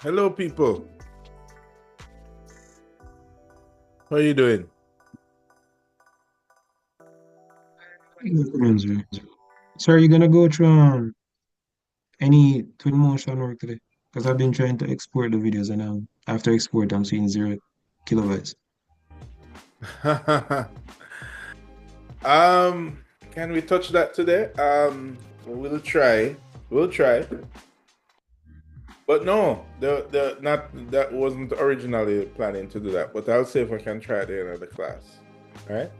Hello, people. How are you doing? So are you gonna go through any Twinmotion work today? Because I've been trying to export the videos and after export I'm seeing 0 kilobytes. um, can we touch that today? We'll try. We'll try. But no, the not that wasn't originally planning to do that. But I'll see if I can try it in another class. All right.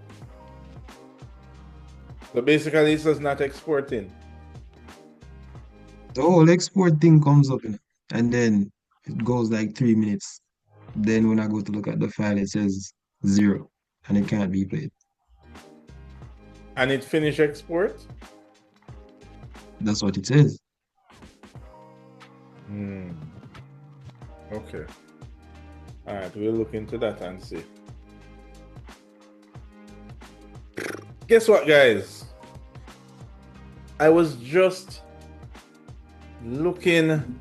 So basically, it's just not exporting. The whole export thing comes up and then it goes like 3 minutes. Then when I go to look at the file, it says 0 and it can't be played. And it finish export. That's what it says. Okay. All right. We'll look into that and see. Guess what, guys? I was just looking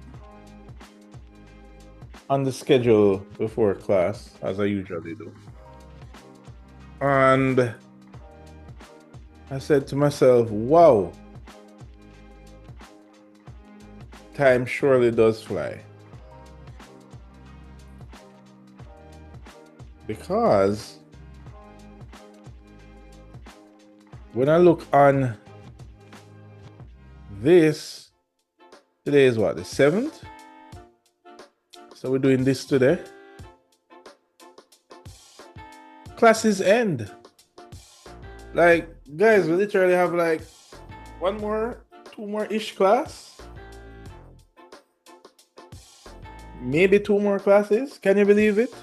on the schedule before class, as I usually do. And I said to myself, wow, time surely does fly. Because when I look on this, today is what, the 7th? So we're doing this today. Classes end. Like, guys, we literally have like 1 more, 2 more ish class. Maybe 2 more classes. Can you believe it?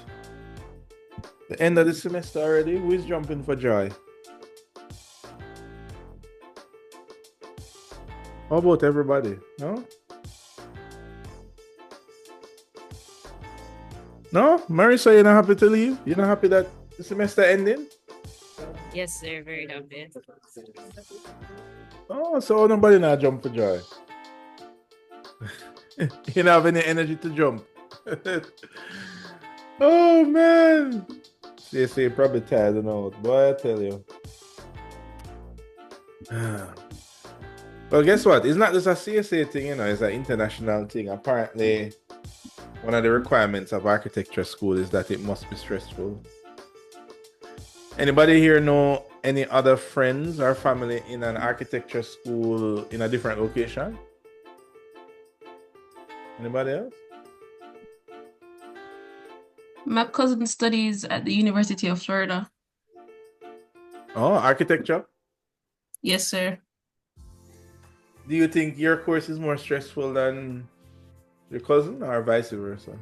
The end of the semester already. Who is jumping for joy? How about everybody? No? No? Marissa, you're not happy to leave? You're not happy that the semester ending? Yes, sir. Very happy. Oh, so nobody not jump for joy. You don't have any energy to jump. Oh, man. See, you're probably tired and all. Boy, I tell you. Well, guess what? It's not just a CSA thing, you know, it's an international thing. Apparently, one of the requirements of architecture school is that it must be stressful. Anybody here know any other friends or family in an architecture school in a different location? Anybody else? My cousin studies at the University of Florida. Oh, architecture? Yes, sir. Do you think your course is more stressful than your cousin or vice versa?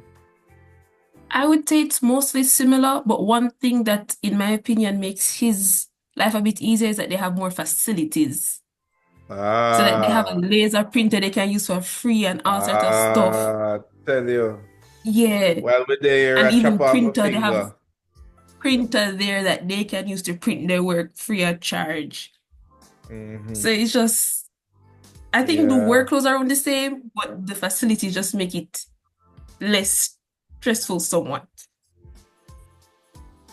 I would say it's mostly similar, but one thing that, in my opinion, makes his life a bit easier is that they have more facilities. So that they have a laser printer they can use for free and all sorts of stuff. Tell you. Yeah. While we're there, And I chop even off a printer, they have finger. printer there that they can use to print their work free of charge. Mhm. So it's just, I think the workloads are around the same, but the facilities just make it less stressful somewhat.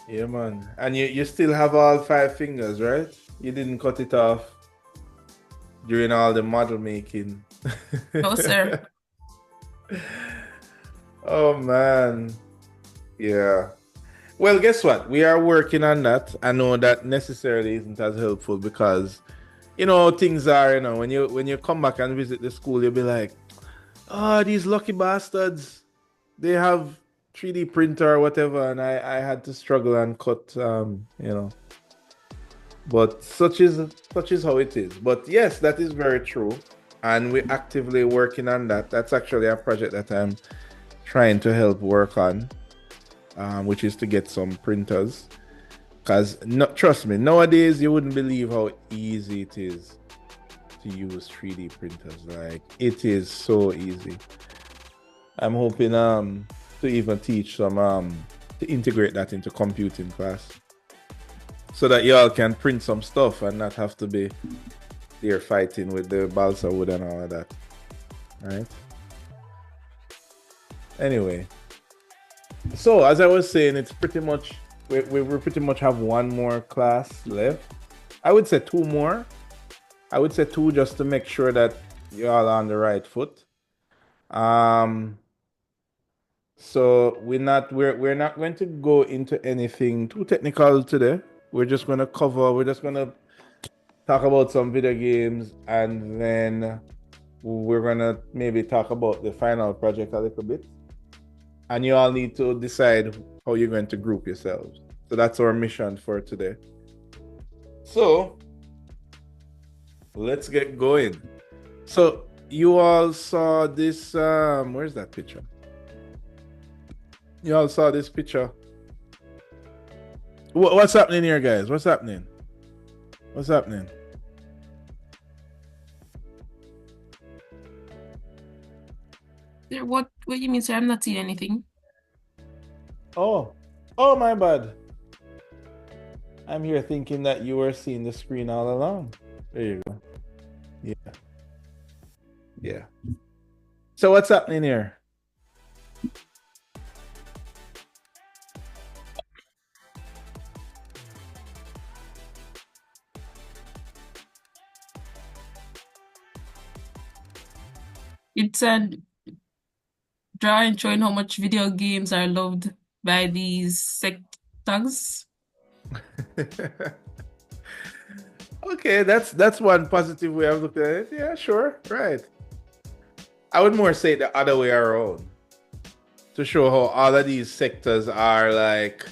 Yeah, man. And you still have all 5 fingers, right? You didn't cut it off during all the model making. No, sir. Oh, man. Yeah. Well, guess what? We are working on that. I know that necessarily isn't as helpful because, you know, things are, you know, when you come back and visit the school, you'll be like, oh, these lucky bastards. They have 3D printer or whatever, and I had to struggle and cut, you know, But such is how it is. But yes, that is very true. And we're actively working on that. That's actually a project that I'm trying to help work on, which is to get some printers. Because trust me, nowadays you wouldn't believe how easy it is to use 3D printers. Like, it is so easy. I'm hoping to even teach some to integrate that into computing class, so that y'all can print some stuff and not have to be there fighting with the balsa wood and all of that. Right? Anyway, so as I was saying, it's pretty much we pretty much have one more class left. I would say two more. I would say two, just to make sure that you're all on the right foot. So we're not going to go into anything too technical today. We're just going to talk about some video games, and then we're going to maybe talk about the final project a little bit. And you all need to decide how you're going to group yourselves. So that's our mission for today. So let's get going. So you all saw this, where's that picture? You all saw this picture. What's happening here, guys? What's happening? What's happening? What do you mean, sir? I'm not seeing anything. Oh, my bad. I'm here thinking that you were seeing the screen all along. There you go. Yeah. So what's happening here? It's a drawing showing how much video games are loved by these sectors. Okay, that's one positive way of looking at it. Yeah, sure, right. I would more say the other way around, to show how all of these sectors are like,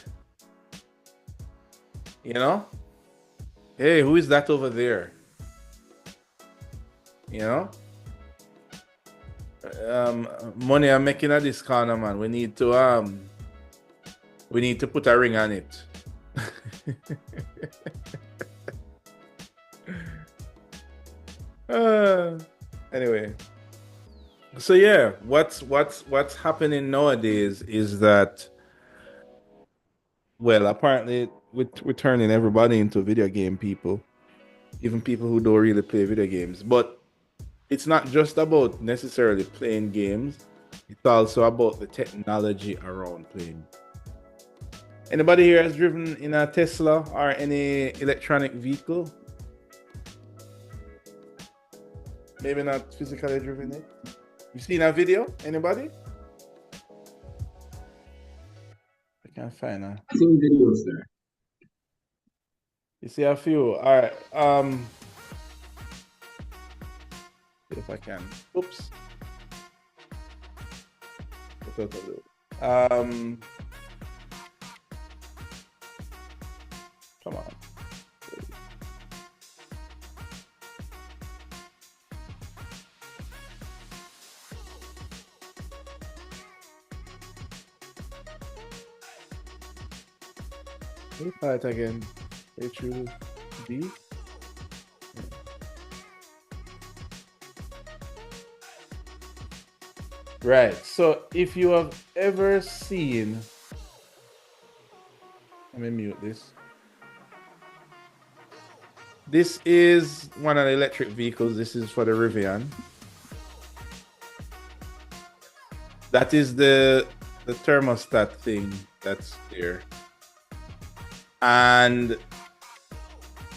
you know, hey, who is that over there? You know, money I'm making at this corner, man. We need to put a ring on it. Anyway, so yeah, what's happening nowadays is that, well, apparently we're turning everybody into video game people, even people who don't really play video games. But it's not just about necessarily playing games, it's also about the technology around playing. Anybody here has driven in a Tesla or any electronic vehicle? Maybe not physically driven it. You seen a video? Anybody? I can't find her. I think videos there. You see a few. All right. If I can. Oops. Come on. Try it again. HUD. Right. So if you have ever seen, let me mute this. This is one of the electric vehicles. This is for the Rivian. That is the thermostat thing that's there. And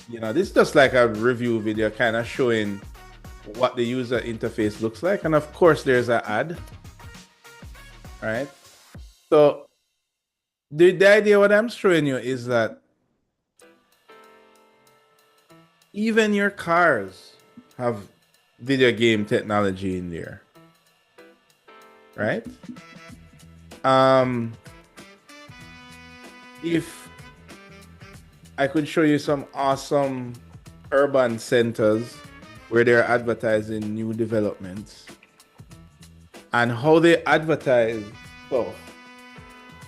you know, this is just like a review video kind of showing what the user interface looks like. And of course there's an ad. Right? So the idea what I'm showing you is that even your cars have video game technology in there. Right? I could show you some awesome urban centers where they're advertising new developments and how they advertise stuff.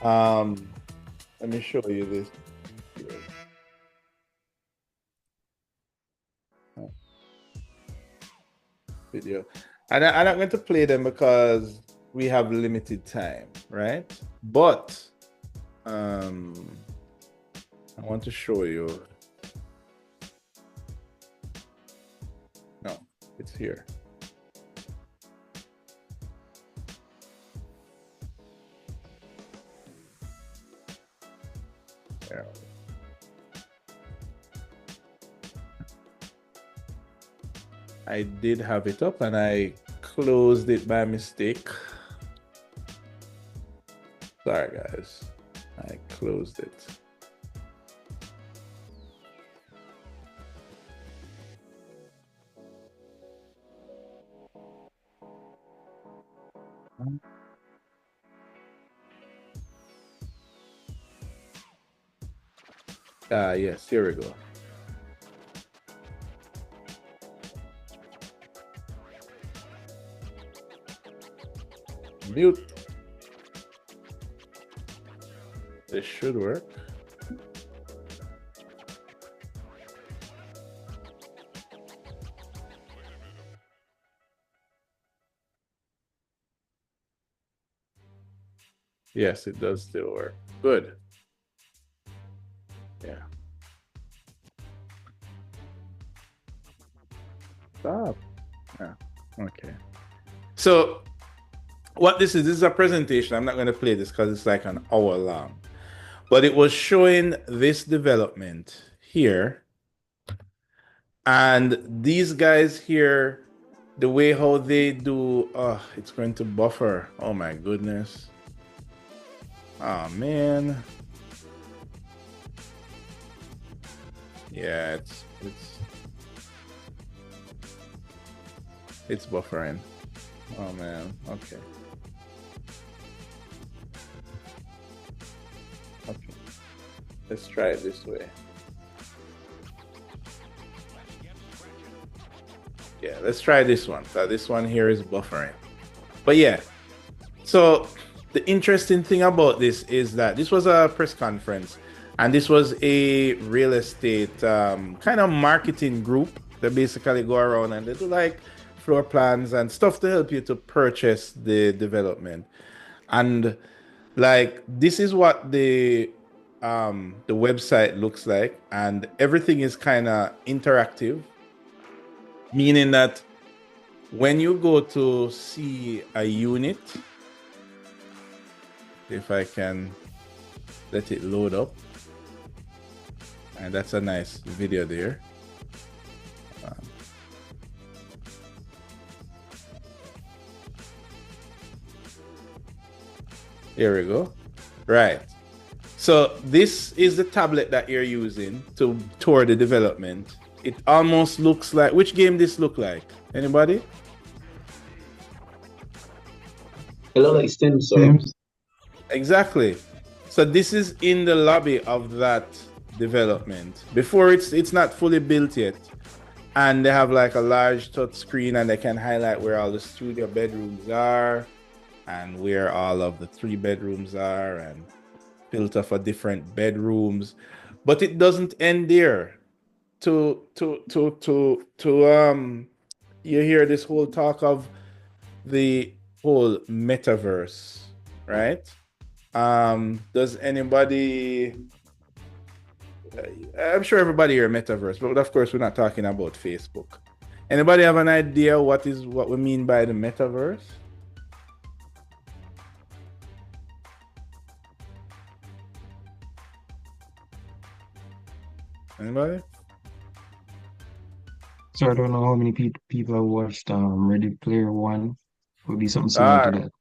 Let me show you this. Video. And I'm not going to play them because we have limited time, right? But I want to show you. No, it's here. There. I did have it up and I closed it by mistake. Sorry guys, I closed it. Yes, here we go. Mute. This should work. Yes, it does still work. Good. Yeah. Stop. Yeah. Okay. So what this is a presentation. I'm not going to play this because it's like an hour long, but it was showing this development here. And these guys here, the way how they do, it's going to buffer. Oh my goodness. Oh man. Yeah, it's buffering. Oh man, okay. Okay, let's try it this way. Yeah, let's try this one. So this one here is buffering. But yeah, so the interesting thing about this is that this was a press conference and this was a real estate kind of marketing group that basically go around and they do like floor plans and stuff to help you to purchase the development. And like this is what the website looks like, and everything is kind of interactive, meaning that when you go to see a unit, if I can let it load up, and that's a nice video there. Here we go. Right. So this is the tablet that you're using to tour the development. It almost looks like, which game this look like? Anybody? It looks like Sims. Exactly. So this is in the lobby of that development. Before it's not fully built yet. And they have like a large touch screen and they can highlight where all the studio bedrooms are and where all of the 3 bedrooms are and filter for different bedrooms. But it doesn't end there. You hear this whole talk of the whole metaverse, right? Does anybody, I'm sure everybody here metaverse, but of course we're not talking about Facebook. Anybody have an idea what we mean by the metaverse? Anybody? So I don't know how many people have watched Ready Player One. Would be something similar to that.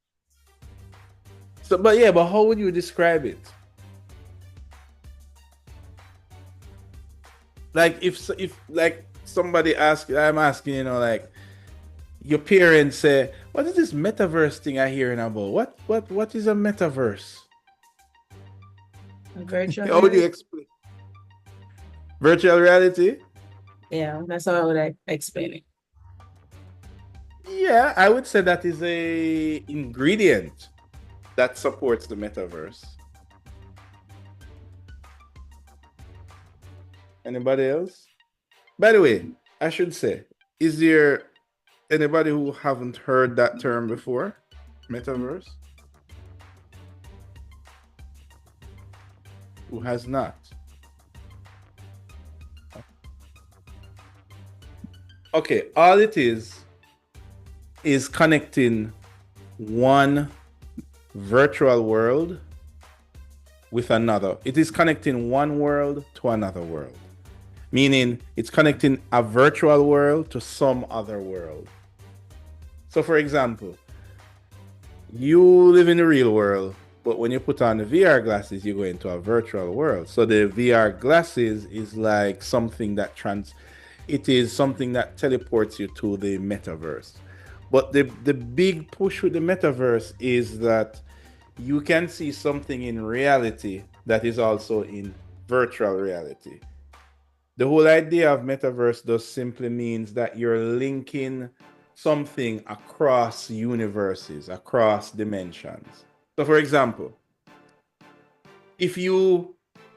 So, but how would you describe it? Like if like somebody I'm asking, like your parents say, what is this metaverse thing I hearing about? What is a metaverse? Virtual How would you explain? Virtual reality? Yeah, that's how I would explain it. Yeah, I would say that is a ingredient that supports the metaverse. Anybody else? By the way, I should say, is there anybody who haven't heard that term before? Metaverse? Who has not? Okay, all it is connecting one virtual world with another. It is connecting one world to another world, meaning it's connecting a virtual world to some other world. So, for example, you live in the real world, but when you put on the VR glasses, you go into a virtual world. So the VR glasses is like something that it is something that teleports you to the metaverse. But the big push with the metaverse is that you can see something in reality that is also in virtual reality. The whole idea of metaverse just simply means that you're linking something across universes, across dimensions. So for example, if you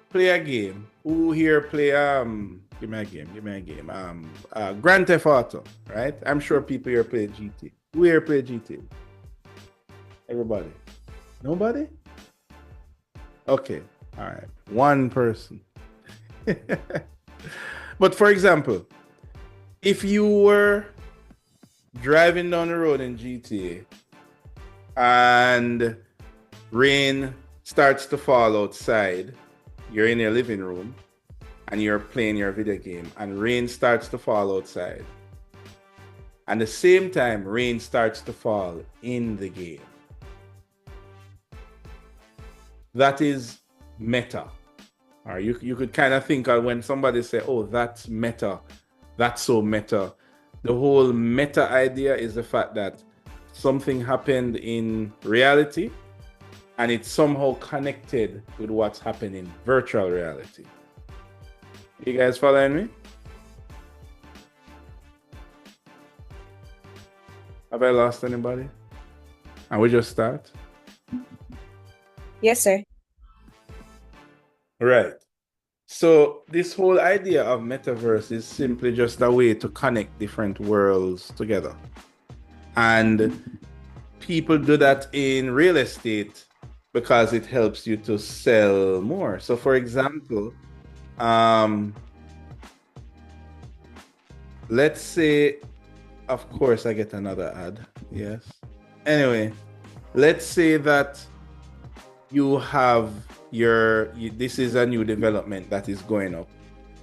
play a game, who here play give me a game. Grand Theft Auto, right? I'm sure people here play GT. Who here play GT? Everybody. Nobody? Okay. All right. One person. But for example, if you were driving down the road in GTA and rain starts to fall outside, you're in your living room and you're playing your video game and rain starts to fall outside. And at the same time, rain starts to fall in the game. That is meta. Or you could kind of think of when somebody say, oh, that's meta. That's so meta. The whole meta idea is the fact that something happened in reality and it's somehow connected with what's happening in virtual reality. You guys following me? Have I lost anybody? And we just start? Yes, sir. Right. So this whole idea of metaverse is simply just a way to connect different worlds together. And people do that in real estate because it helps you to sell more. So for example, let's say, of course, I get another ad. Yes. Anyway, let's say that you have this is a new development that is going up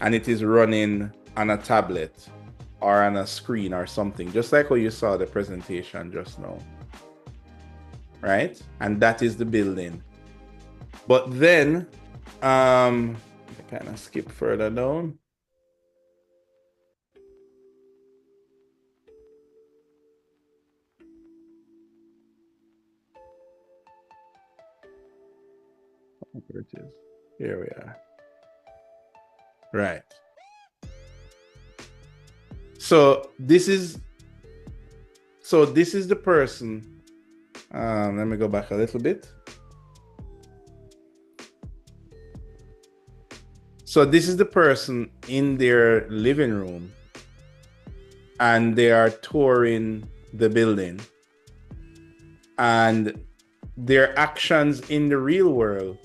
and it is running on a tablet or on a screen or something, just like how you saw the presentation just now. Right? And that is the building. But then, I kind of skip further down. Where it is. Here we are. Right. So this is the person. Let me go back a little bit. So this is the person in their living room and they are touring the building, and their actions in the real world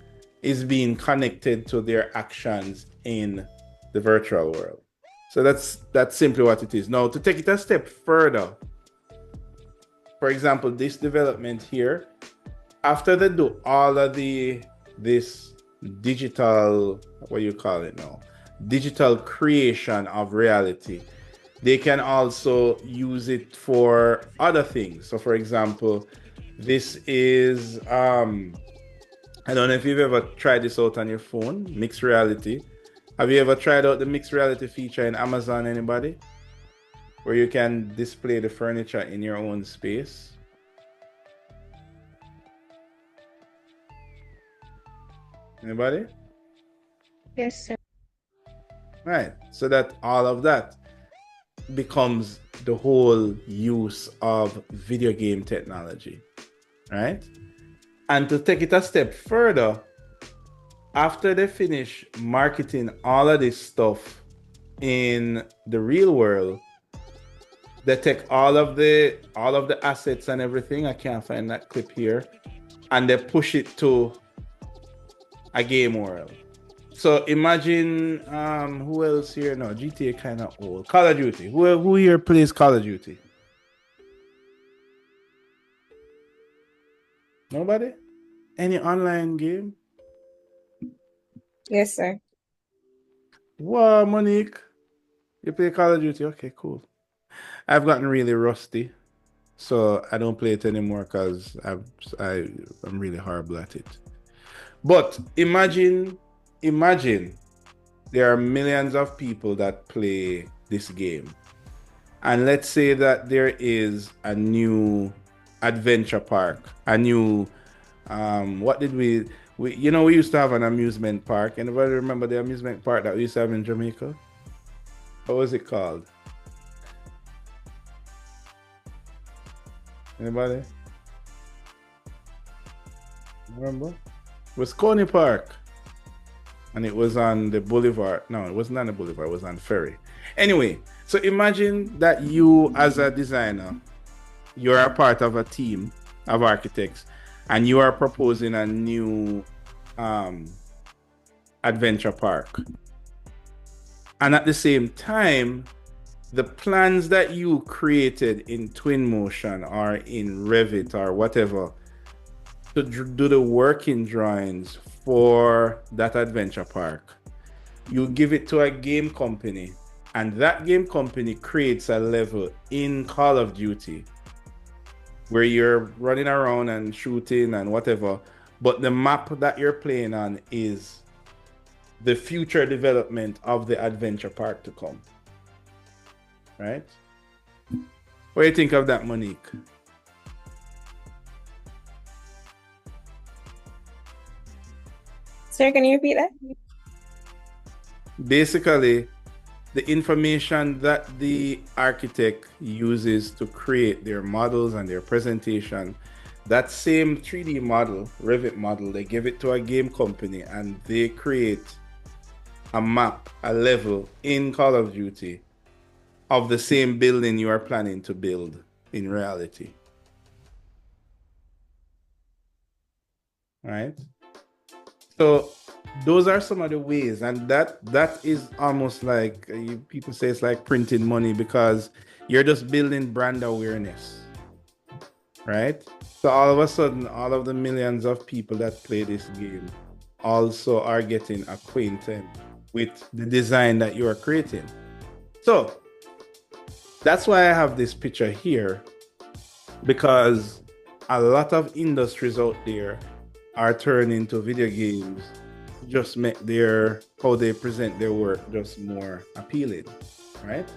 is being connected to their actions in the virtual world. So that's simply what it is. Now, to take it a step further, for example, this development here, after they do all of this digital, what do you call it now? Digital creation of reality, they can also use it for other things. So for example, this is, I don't know if you've ever tried this out on your phone, mixed reality. Have you ever tried out the mixed reality feature in Amazon, anybody? Where you can display the furniture in your own space? Anybody? Yes, sir. right? So that all of that becomes the whole use of video game technology, right? And to take it a step further, after they finish marketing all of this stuff in the real world, they take all of the assets and everything. I can't find that clip here, and they push it to a game world. So imagine who else here? No, GTA kind of old. Call of Duty. Who here plays Call of Duty? Nobody? Any online game? Yes, sir. Wow, Monique. You play Call of Duty? Okay, cool. I've gotten really rusty, so I don't play it anymore because I'm really horrible at it. But imagine there are millions of people that play this game, and let's say that there is a new adventure park, a new what did we used to have an amusement park. Anybody remember the amusement park that we used to have in Jamaica? What was it called? Anybody remember? It was Coney Park, and it was on the boulevard. No, it wasn't on the boulevard, it was on Ferry. Anyway, so imagine that you as a designer, you're a part of a team of architects, and you are proposing a new adventure park. And at the same time, the plans that you created in Twinmotion or in Revit or whatever to do the working drawings for that adventure park, you give it to a game company, and that game company creates a level in Call of Duty where you're running around and shooting and whatever, but the map that you're playing on is the future development of the adventure park to come. Right? What do you think of that, Monique? Sir, can you repeat that? Basically, the information that the architect uses to create their models and their presentation, that same 3D model, Revit model, they give it to a game company and they create a map, a level in Call of Duty of the same building you are planning to build in reality. Right? So those are some of the ways, and that is almost like people say it's like printing money, because you're just building brand awareness, right? So all of a sudden, all of the millions of people that play this game also are getting acquainted with the design that you are creating. So that's why I have this picture here, because a lot of industries out there are turning to video games to just make how they present their work just more appealing, right?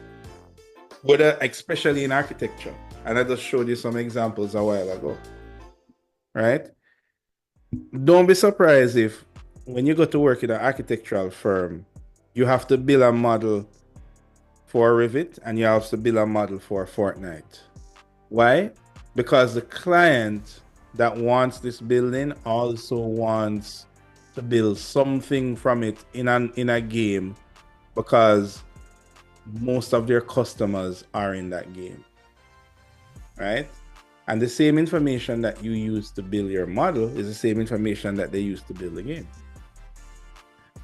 Whether, especially in architecture. And I just showed you some examples a while ago, right? Don't be surprised if when you go to work in an architectural firm, you have to build a model for Revit and you have to build a model for Fortnite. Why? Because the client that wants this building also wants to build something from it in a game, because most of their customers are in that game, right? And the same information that you use to build your model is the same information that they use to build the game.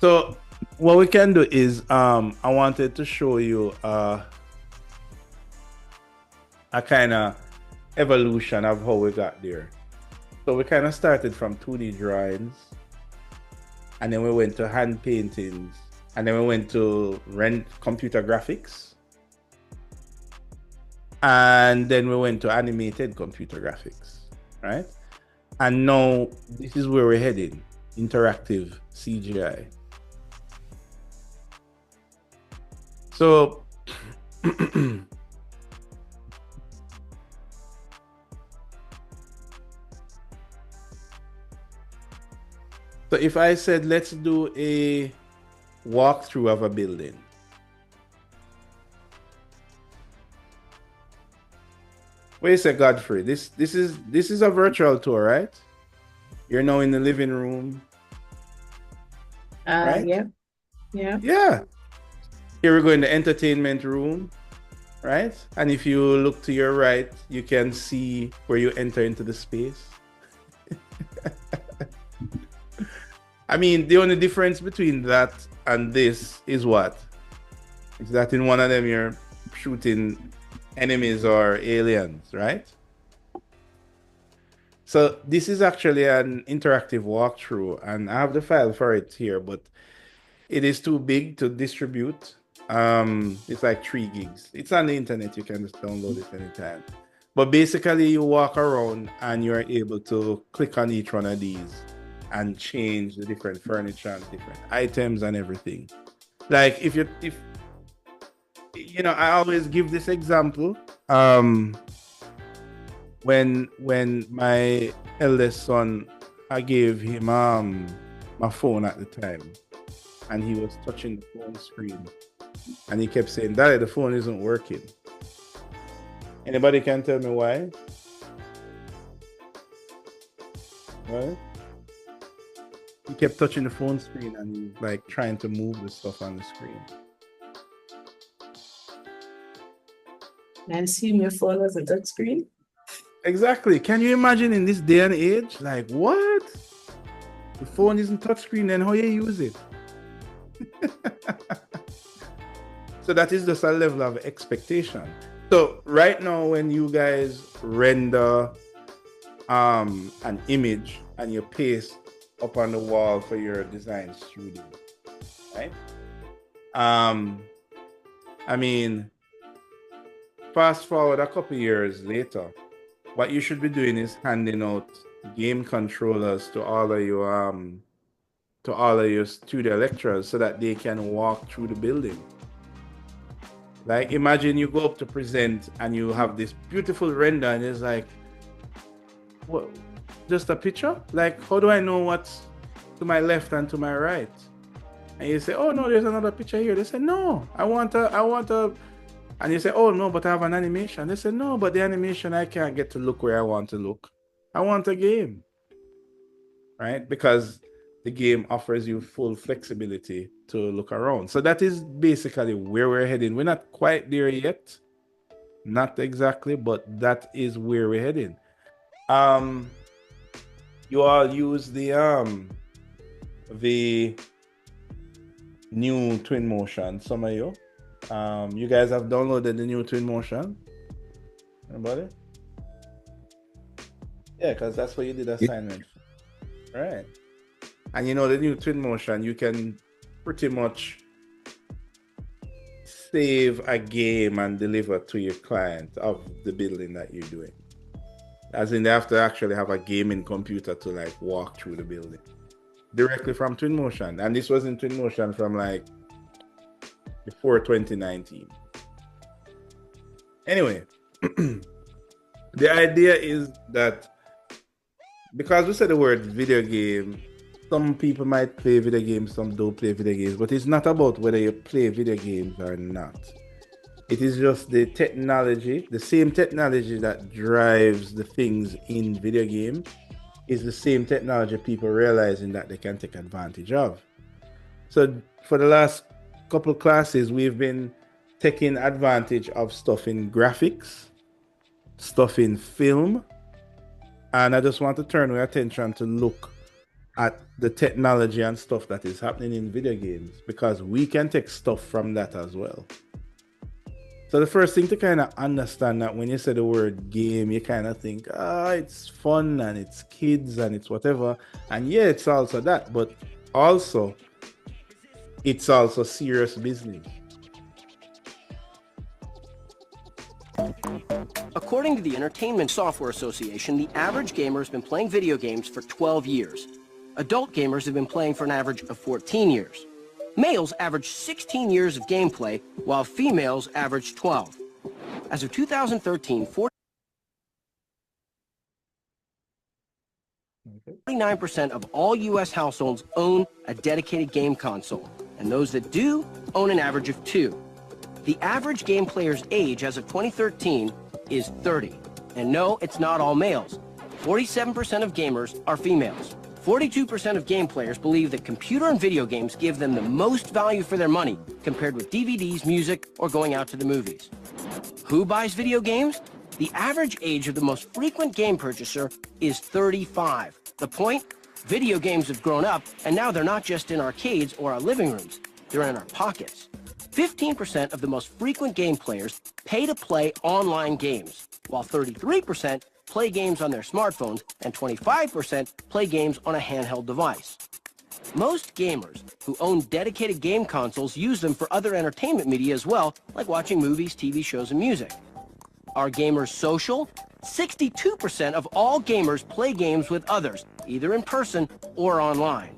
So what we can do is I wanted to show you a kind of evolution of how we got there. So we kind of started from 2D drawings, and then we went to hand paintings, and then we went to computer graphics, and then we went to animated computer graphics, right? And now this is where we're heading, interactive CGI. So so if I said, let's do a walkthrough of a building, Wait a sec, Godfrey. This is a virtual tour, right? You're now in the living room. Right? Yeah. Yeah. Yeah. Here we go in the entertainment room, right? And if you look to your right, you can see where you enter into the space. I mean, the only difference between that and this is what? Is that in one of them you're shooting enemies or aliens, right? So this is actually an interactive walkthrough, and I have the file for it here, but it is too big to distribute. It's like 3 gigs. It's on the internet. You can just download it anytime. But basically, you walk around and you're able to click on each one of these and change the different furniture and different items and everything. Like if you know, I always give this example. When my eldest son, I gave him my phone at the time, and he was touching the phone screen, and he kept saying, "Daddy, the phone isn't working." Anybody can tell me why? Right? He kept touching the phone screen and like trying to move the stuff on the screen. I assume your phone was a touch screen. Exactly. Can you imagine in this day and age? Like, what? The phone isn't touchscreen, then how you use it? So that is just a level of expectation. So right now, when you guys render an image and you paste up on the wall for your design studio, right? I mean, fast forward a couple years later, what you should be doing is handing out game controllers to all of your studio lecturers so that they can walk through the building. Like, imagine you go up to present and you have this beautiful render and it's like, what? Just a picture? Like, how do I know what's to my left and to my right? And you say, oh no, there's another picture here. They say, no, I want a. And you say, oh no, but I have an animation. They say, no, but the animation, I can't get to look where I want to look. I want a game, right? Because the game offers you full flexibility to look around. So that is basically where we're heading. We're not quite there yet. Not exactly, but that is where we're heading. You all use the new Twinmotion, some of you. You guys have downloaded the new Twinmotion? Anybody? Yeah, because that's what you did assignment. Right. And you know the new Twinmotion, you can pretty much save a game and deliver to your client of the building that you're doing. As in, they have to actually have a gaming computer to like walk through the building directly from Twinmotion. And this was in Twinmotion from like before 2019. Anyway, the idea is that because we said the word video game, some people might play video games, some don't play video games, but it's not about whether you play video games or not. It is just the technology, the same technology that drives the things in video game is the same technology people realizing that they can take advantage of. So for the last couple classes, we've been taking advantage of stuff in graphics, stuff in film, and I just want to turn our attention to look at the technology and stuff that is happening in video games, because we can take stuff from that as well. So the first thing to kind of understand that when you say the word game, you kind of think, it's fun and it's kids and it's whatever. And yeah, it's also that, but also it's also serious business. According to the Entertainment Software Association, the average gamer has been playing video games for 12 years. Adult gamers have been playing for an average of 14 years. Males average 16 years of gameplay, while females average 12. As of 2013, 49% of all U.S. households own a dedicated game console, and those that do own an average of 2. The average game player's age as of 2013 is 30. And no, it's not all males. 47% of gamers are females. 42% of game players believe that computer and video games give them the most value for their money compared with DVDs, music, or going out to the movies. Who buys video games? The average age of the most frequent game purchaser is 35. The point? Video games have grown up, and now they're not just in arcades or our living rooms. They're in our pockets. 15% of the most frequent game players pay to play online games, while 33% play games on their smartphones and 25% play games on a handheld device. Most gamers who own dedicated game consoles use them for other entertainment media as well, like watching movies, TV shows, and music. Are gamers social? 62% of all gamers play games with others, either in person or online.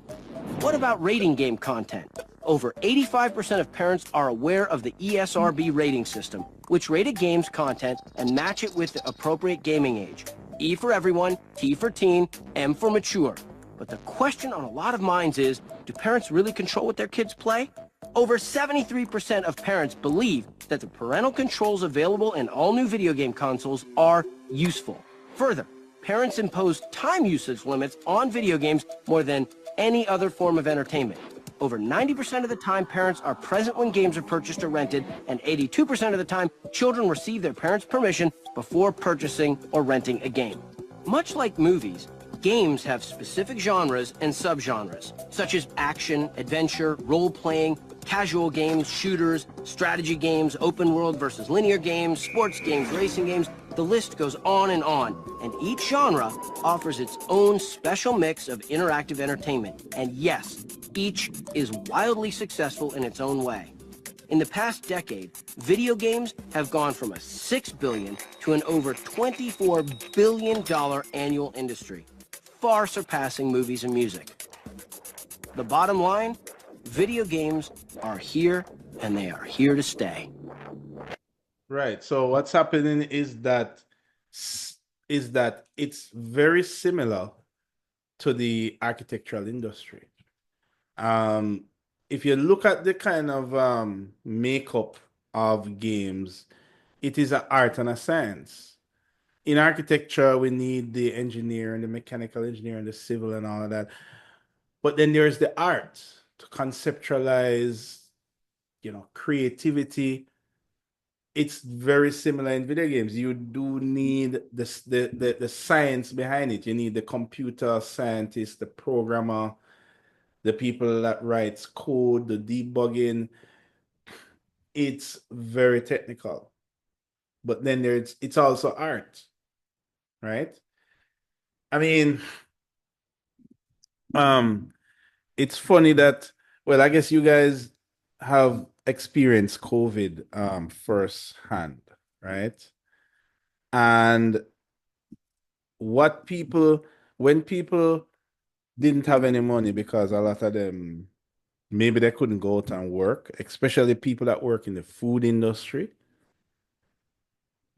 What about rating game content? Over 85% of parents are aware of the ESRB rating system, which rated games content and match it with the appropriate gaming age. E for everyone, T for teen, M for mature. But the question on a lot of minds is, do parents really control what their kids play? Over 73% of parents believe that the parental controls available in all new video game consoles are useful. Further, parents impose time usage limits on video games more than any other form of entertainment. Over 90% of the time, parents are present when games are purchased or rented, and 82% of the time, children receive their parents' permission before purchasing or renting a game. Much like movies, games have specific genres and subgenres, such as action, adventure, role-playing, casual games, shooters, strategy games, open world versus linear games, sports games, racing games. The list goes on, and each genre offers its own special mix of interactive entertainment. And yes, each is wildly successful in its own way. In the past decade, video games have gone from a $6 billion to an over $24 billion annual industry, far surpassing movies and music. The bottom line, video games are here, and they are here to stay. Right. So what's happening is that it's very similar to the architectural industry. If you look at the kind of makeup of games, it is an art and a science. In architecture, we need the engineer and the mechanical engineer and the civil and all of that. But then there's the art to conceptualize, creativity. It's very similar in video games. You do need the science behind it. You need the computer scientist, the programmer, the people that writes code, the debugging. It's very technical. But then it's also art, right? I mean, it's funny that, well, I guess you guys have experienced COVID firsthand, right? And when people didn't have any money, because a lot of them, maybe they couldn't go out and work, especially people that work in the food industry.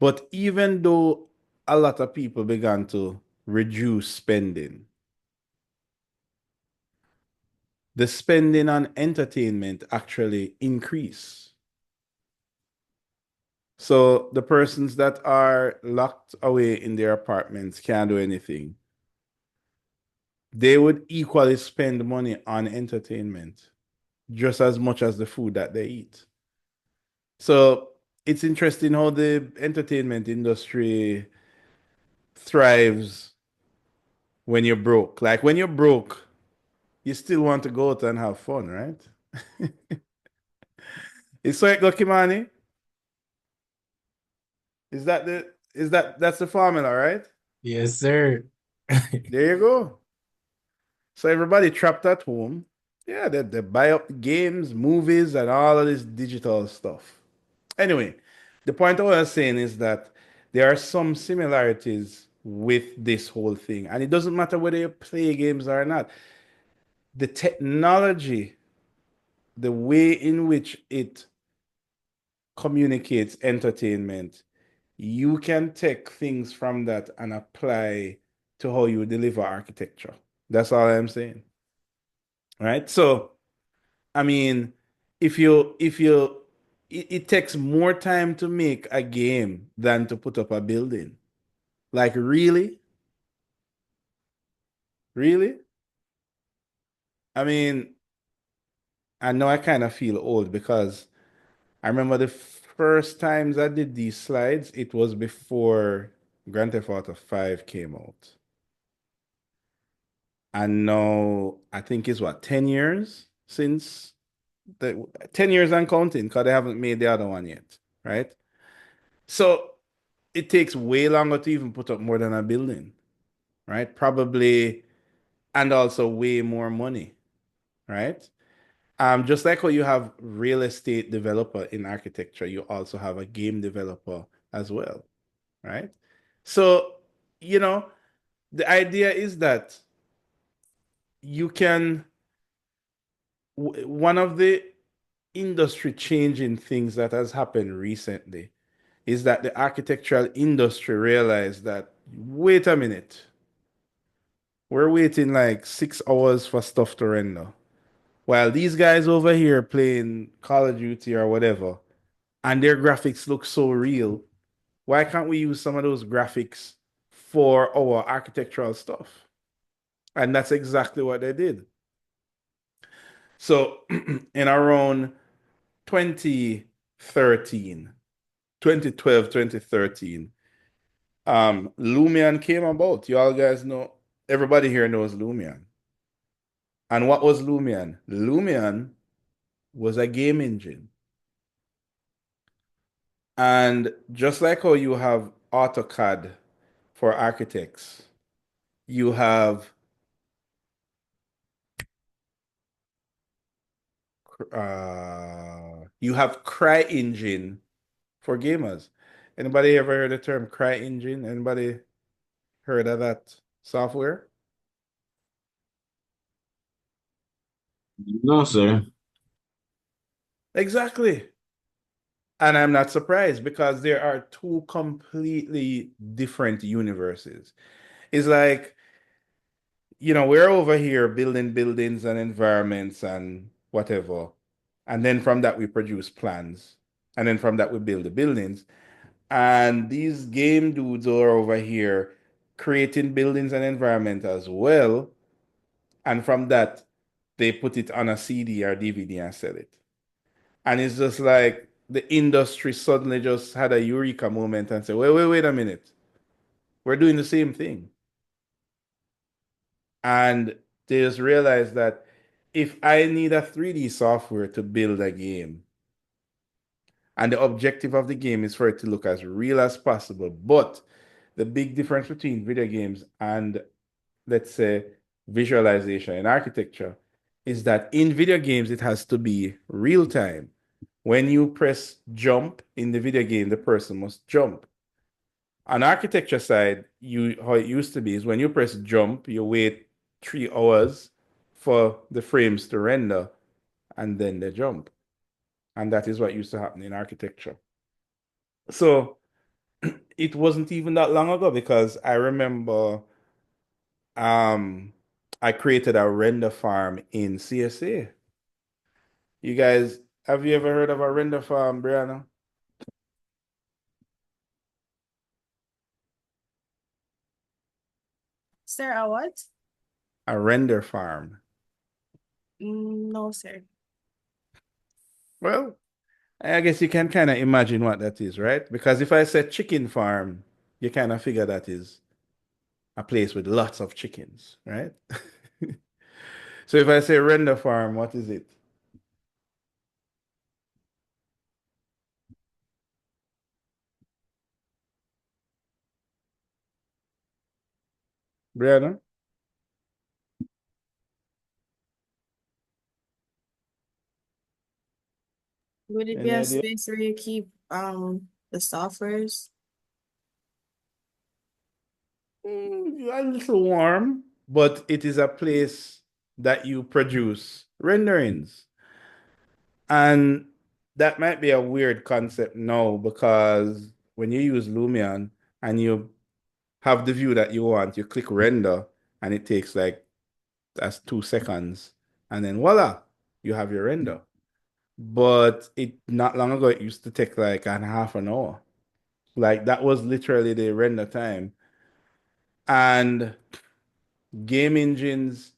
But even though a lot of people began to reduce spending, the spending on entertainment actually increased. So the persons that are locked away in their apartments can't do anything. They would equally spend money on entertainment just as much as the food that they eat. So it's interesting how the entertainment industry thrives when you're broke. Like when you're broke, you still want to go out and have fun, right? It's like Lucky Money. That's the formula, right? Yes, sir. There you go. So everybody trapped at home, yeah, they buy up games, movies, and all of this digital stuff. Anyway, the point I was saying is that there are some similarities with this whole thing, and it doesn't matter whether you play games or not. The technology, the way in which it communicates entertainment, you can take things from that and apply to how you deliver architecture. That's all I'm saying. Right? So, I mean, it takes more time to make a game than to put up a building. Like, really? Really? I mean, I know I kind of feel old because I remember the first times I did these slides, it was before Grand Theft Auto 5 came out. And now I think it's what, 10 years since the 10 years and counting, because they haven't made the other one yet, right? So it takes way longer to even put up more than a building, right? Probably, and also way more money, right? Just like how you have real estate developer in architecture, you also have a game developer as well, right? So, you know, the idea is that you can, one of the industry changing things that has happened recently is that the architectural industry realized that, wait a minute, we're waiting like 6 hours for stuff to render. While these guys over here playing Call of Duty or whatever, and their graphics look so real, why can't we use some of those graphics for our architectural stuff? And that's exactly what they did. So in around 2013, 2012, 2013, Lumion came about. You all guys know, everybody here knows Lumion. And what was Lumion? Lumion was a game engine. And just like how you have AutoCAD for architects, you have CryEngine for gamers. Anybody ever heard the term CryEngine? Anybody heard of that software? No, sir. Exactly. And I'm not surprised because there are two completely different universes. It's like, we're over here building buildings and environments and whatever. And then from that, we produce plans. And then from that, we build the buildings. And these game dudes are over here creating buildings and environment as well. And from that, they put it on a CD or DVD and sell it. And it's just like the industry suddenly just had a eureka moment and said, wait a minute. We're doing the same thing. And they just realized that if I need a 3D software to build a game, and the objective of the game is for it to look as real as possible, but the big difference between video games and, let's say, visualization and architecture is that in video games, it has to be real time. When you press jump in the video game, the person must jump. On architecture side, how it used to be is when you press jump, you wait 3 hours for the frames to render, and then they jump. And that is what used to happen in architecture. So it wasn't even that long ago because I remember I created a render farm in CSA. You guys, have you ever heard of a render farm, Brianna? Sir, a what? A render farm. No, sir. Well, I guess you can kind of imagine what that is, right? Because if I say chicken farm, you kind of figure that is a place with lots of chickens, right? So if I say render farm, what is it? Brianna? Would it be Any a idea? space where you keep the softwares? A little warm, but it is a place that you produce renderings. And that might be a weird concept now because when you use Lumion and you have the view that you want, you click render and it takes like that's 2 seconds. And then voila, you have your render. But it not long ago it used to take like a half an hour. Like that was literally the render time. And game engines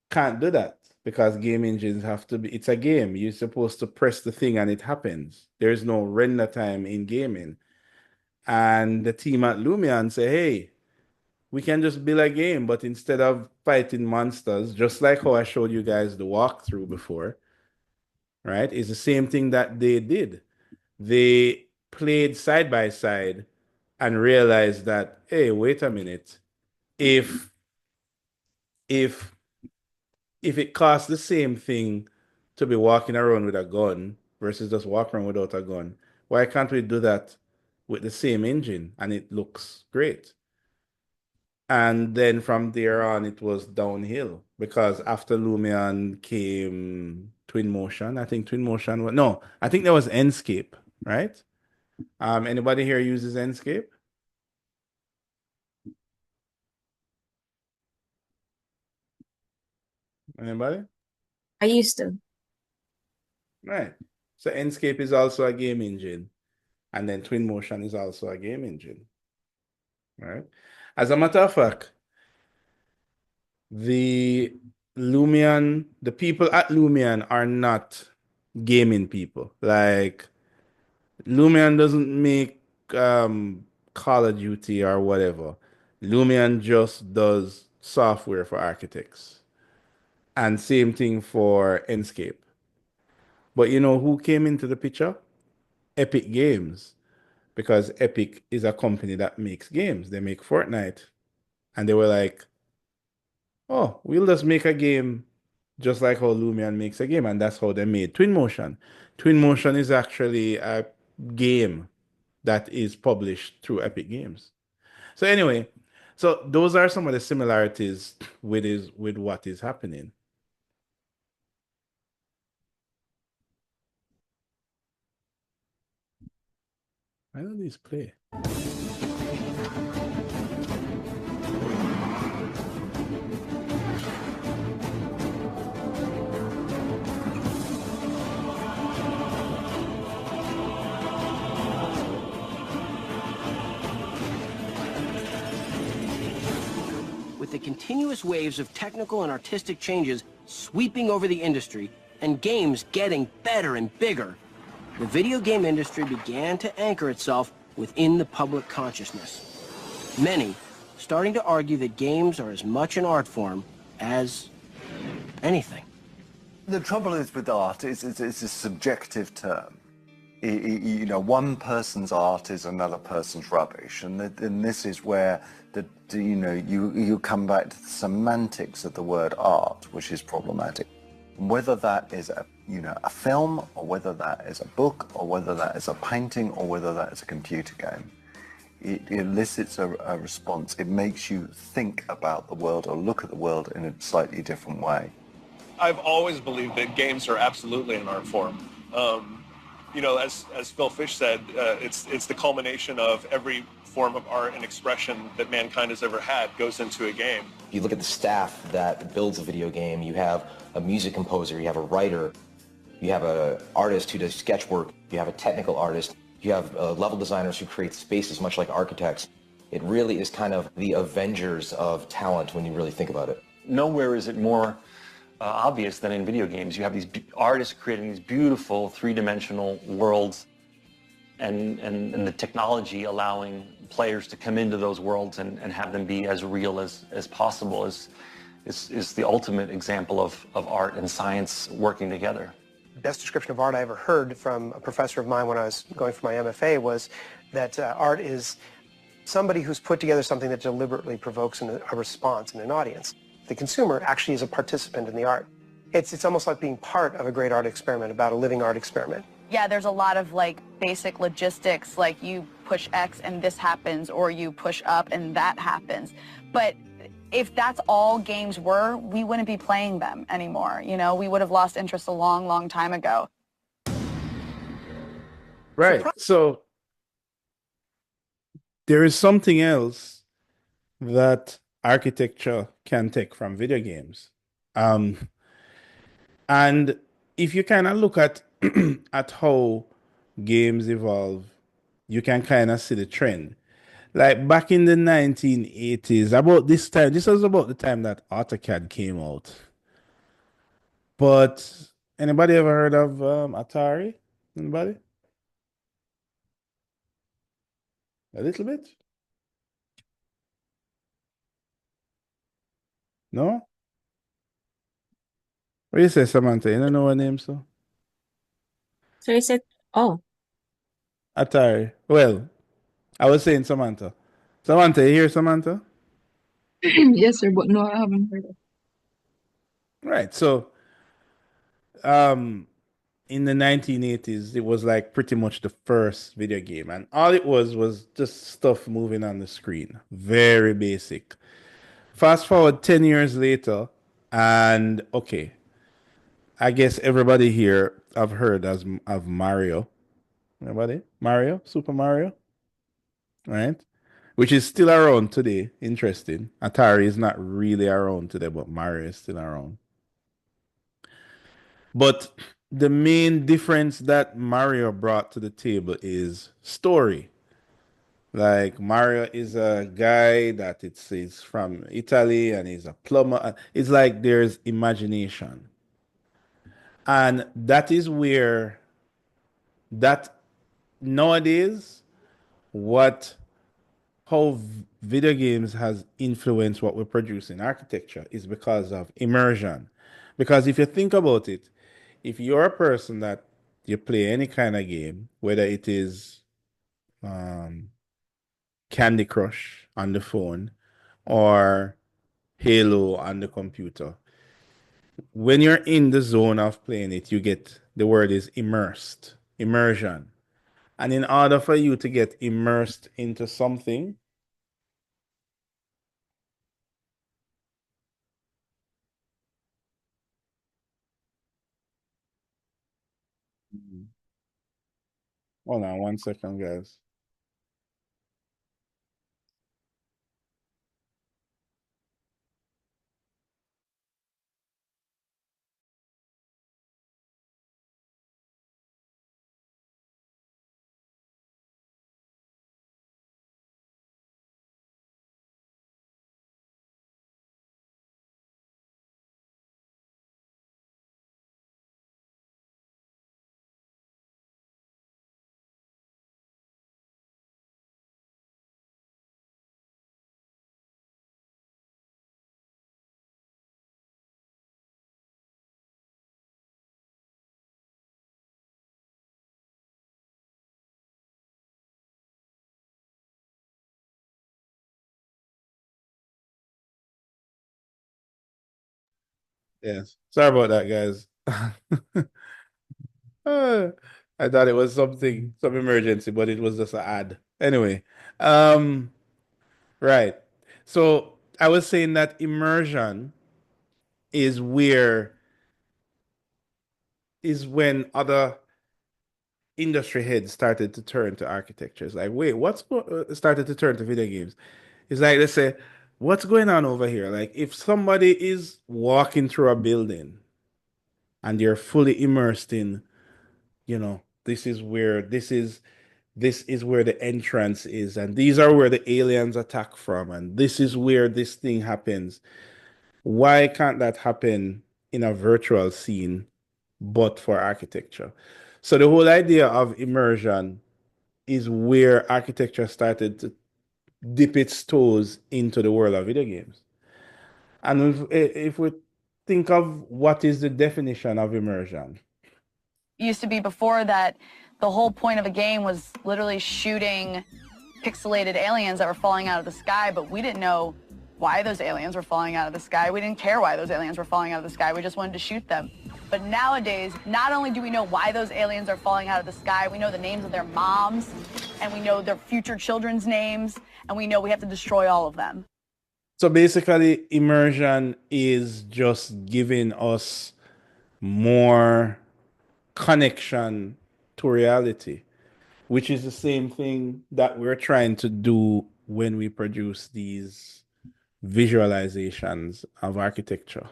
can't do that because game engines have to be, it's a game. You're supposed to press the thing and it happens. There's no render time in gaming. And the team at Lumion say, hey, we can just build a game, but instead of fighting monsters, just like how I showed you guys the walkthrough before, right? It's the same thing that they did. They played side by side and realized that, hey, wait a minute. If it costs the same thing to be walking around with a gun versus just walking around without a gun, why can't we do that with the same engine and it looks great? And then from there on, it was downhill because after Lumion came Twinmotion. I think Twinmotion was, no, I think there was Enscape, right? Anybody here uses Enscape? Anybody? I used to. Right. So Enscape is also a game engine, and then Twinmotion is also a game engine, right? As a matter of fact, the people at Lumion are not gaming people. Like Lumion doesn't make Call of Duty or whatever. Lumion just does software for architects. And same thing for Enscape. But you know who came into the picture? Epic Games. Because Epic is a company that makes games. They make Fortnite. And they were like, oh, we'll just make a game just like how Lumion makes a game. And that's how they made Twinmotion. Twinmotion is actually a game that is published through Epic Games. So anyway, so those are some of the similarities with what is happening. Why don't these play? With the continuous waves of technical and artistic changes sweeping over the industry and games getting better and bigger, the video game industry began to anchor itself within the public consciousness. Many starting to argue that games are as much an art form as anything. The trouble is with art, it's a subjective term. You know, one person's art is another person's rubbish, and this is where you come back to the semantics of the word art, which is problematic. Whether that is a film, or whether that is a book, or whether that is a painting, or whether that is a computer game, it elicits a response. It makes you think about the world or look at the world in a slightly different way. I've always believed that games are absolutely an art form. As Phil Fish said, it's the culmination of every form of art and expression that mankind has ever had goes into a game. You look at the staff that builds a video game, you have a music composer, you have a writer, you have an artist who does sketch work, you have a technical artist, you have level designers who create spaces much like architects. It really is kind of the Avengers of talent when you really think about it. Nowhere is it more obvious than in video games. You have these artists creating these beautiful three-dimensional worlds and the technology allowing players to come into those worlds and have them be as real as possible is the ultimate example of art and science working together. The best description of art I ever heard from a professor of mine when I was going for my MFA was that art is somebody who's put together something that deliberately provokes a response in an audience. The consumer actually is a participant in the art. It's almost like being part of a great art experiment, about a living art experiment. Yeah, there's a lot of like basic logistics, like you push X and this happens, or you push up and that happens. But if that's all games were, we wouldn't be playing them anymore. You know, we would have lost interest a long, long time ago. Right. So there is something else that architecture can take from video games. And if you kind of look at at how games evolve, you can kind of see the trend. Like back in the 1980s, about this time, this was about the time that AutoCAD came out. But anybody ever heard of Atari? Anybody? A little bit? No? What do you say, Samantha? You don't know her name, so? So you said, oh, Atari. Well, I was saying Samantha. Samantha, you hear Samantha? Yes, sir, but no, I haven't heard of. Right. So, um, in the 1980s, it was like pretty much the first video game, and all it was just stuff moving on the screen. Very basic. Fast forward 10 years later, and okay, I guess everybody here I've heard of Mario. Everybody? Mario? Super Mario? Right? Which is still around today. Interesting. Atari is not really around today, but Mario is still around. But the main difference that Mario brought to the table is story. Like Mario is a guy that it's from Italy and he's a plumber. It's like there's imagination. And that is where that nowadays what how video games has influenced what we produce in architecture is because of immersion. Because if you think about it, if you're a person that you play any kind of game, whether it is um, Candy Crush on the phone or Halo on the computer, when you're in the zone of playing it, you get the word is immersed, immersion. And in order for you to get immersed into something, hold on 1 second, guys. Yes. Sorry about that, guys. Uh, I thought it was some emergency, but it was just an ad. Anyway, um, right. So I was saying that immersion is where is when other industry heads started to turn to architecture. It's like, wait, started to turn to video games? It's like, let's say, what's going on over here? Like, if somebody is walking through a building and they're fully immersed in, this is where the entrance is, and these are where the aliens attack from, and this is where this thing happens. Why can't that happen in a virtual scene, but for architecture? So the whole idea of immersion is where architecture started to dip its toes into the world of video games. And if we think of what is the definition of immersion, Used to be before that the whole point of a game was literally shooting pixelated aliens that were falling out of the sky, but we didn't know why those aliens were falling out of the sky. We didn't care why those aliens were falling out of the sky. We just wanted to shoot them. But nowadays, not only do we know why those aliens are falling out of the sky, we know the names of their moms, and we know their future children's names, and we know we have to destroy all of them. so basically immersion is just giving us more connection to reality, which is the same thing that we're trying to do when we produce these visualizations of architecture.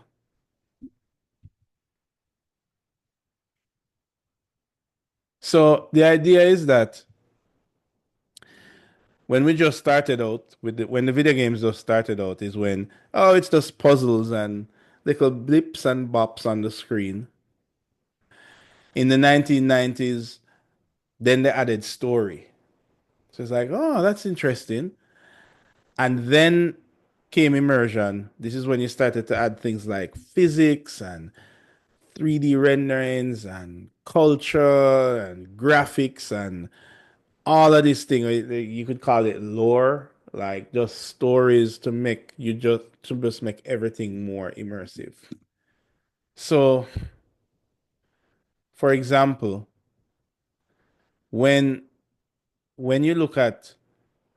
So the idea is that when we just started out when the video games just started out is when, oh, it's just puzzles and little blips and bops on the screen. In the 1990s, then they added story. So it's like, oh, that's interesting. And then came immersion. This is when you started to add things like physics and 3D renderings and culture and graphics and all of these things. You could call it lore, like just stories to just make everything more immersive. So, for example, when you look at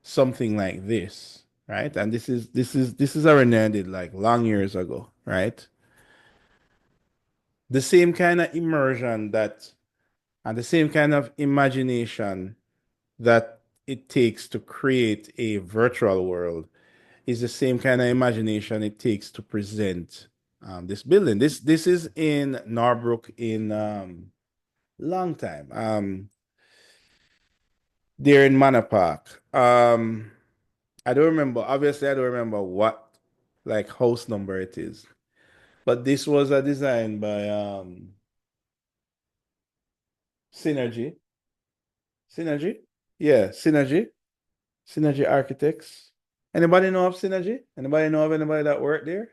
something like this, right? And this is a Renee did like long years ago, right? The same kind of immersion and the same kind of imagination that it takes to create a virtual world is the same kind of imagination it takes to present this building. This is in Norbrook in long time. They're in Manor Park. I don't remember. Obviously, I don't remember what like house number it is, but this was a design by Synergy. Yeah, Synergy Architects. Anybody know of Synergy? Anybody know of anybody that worked there?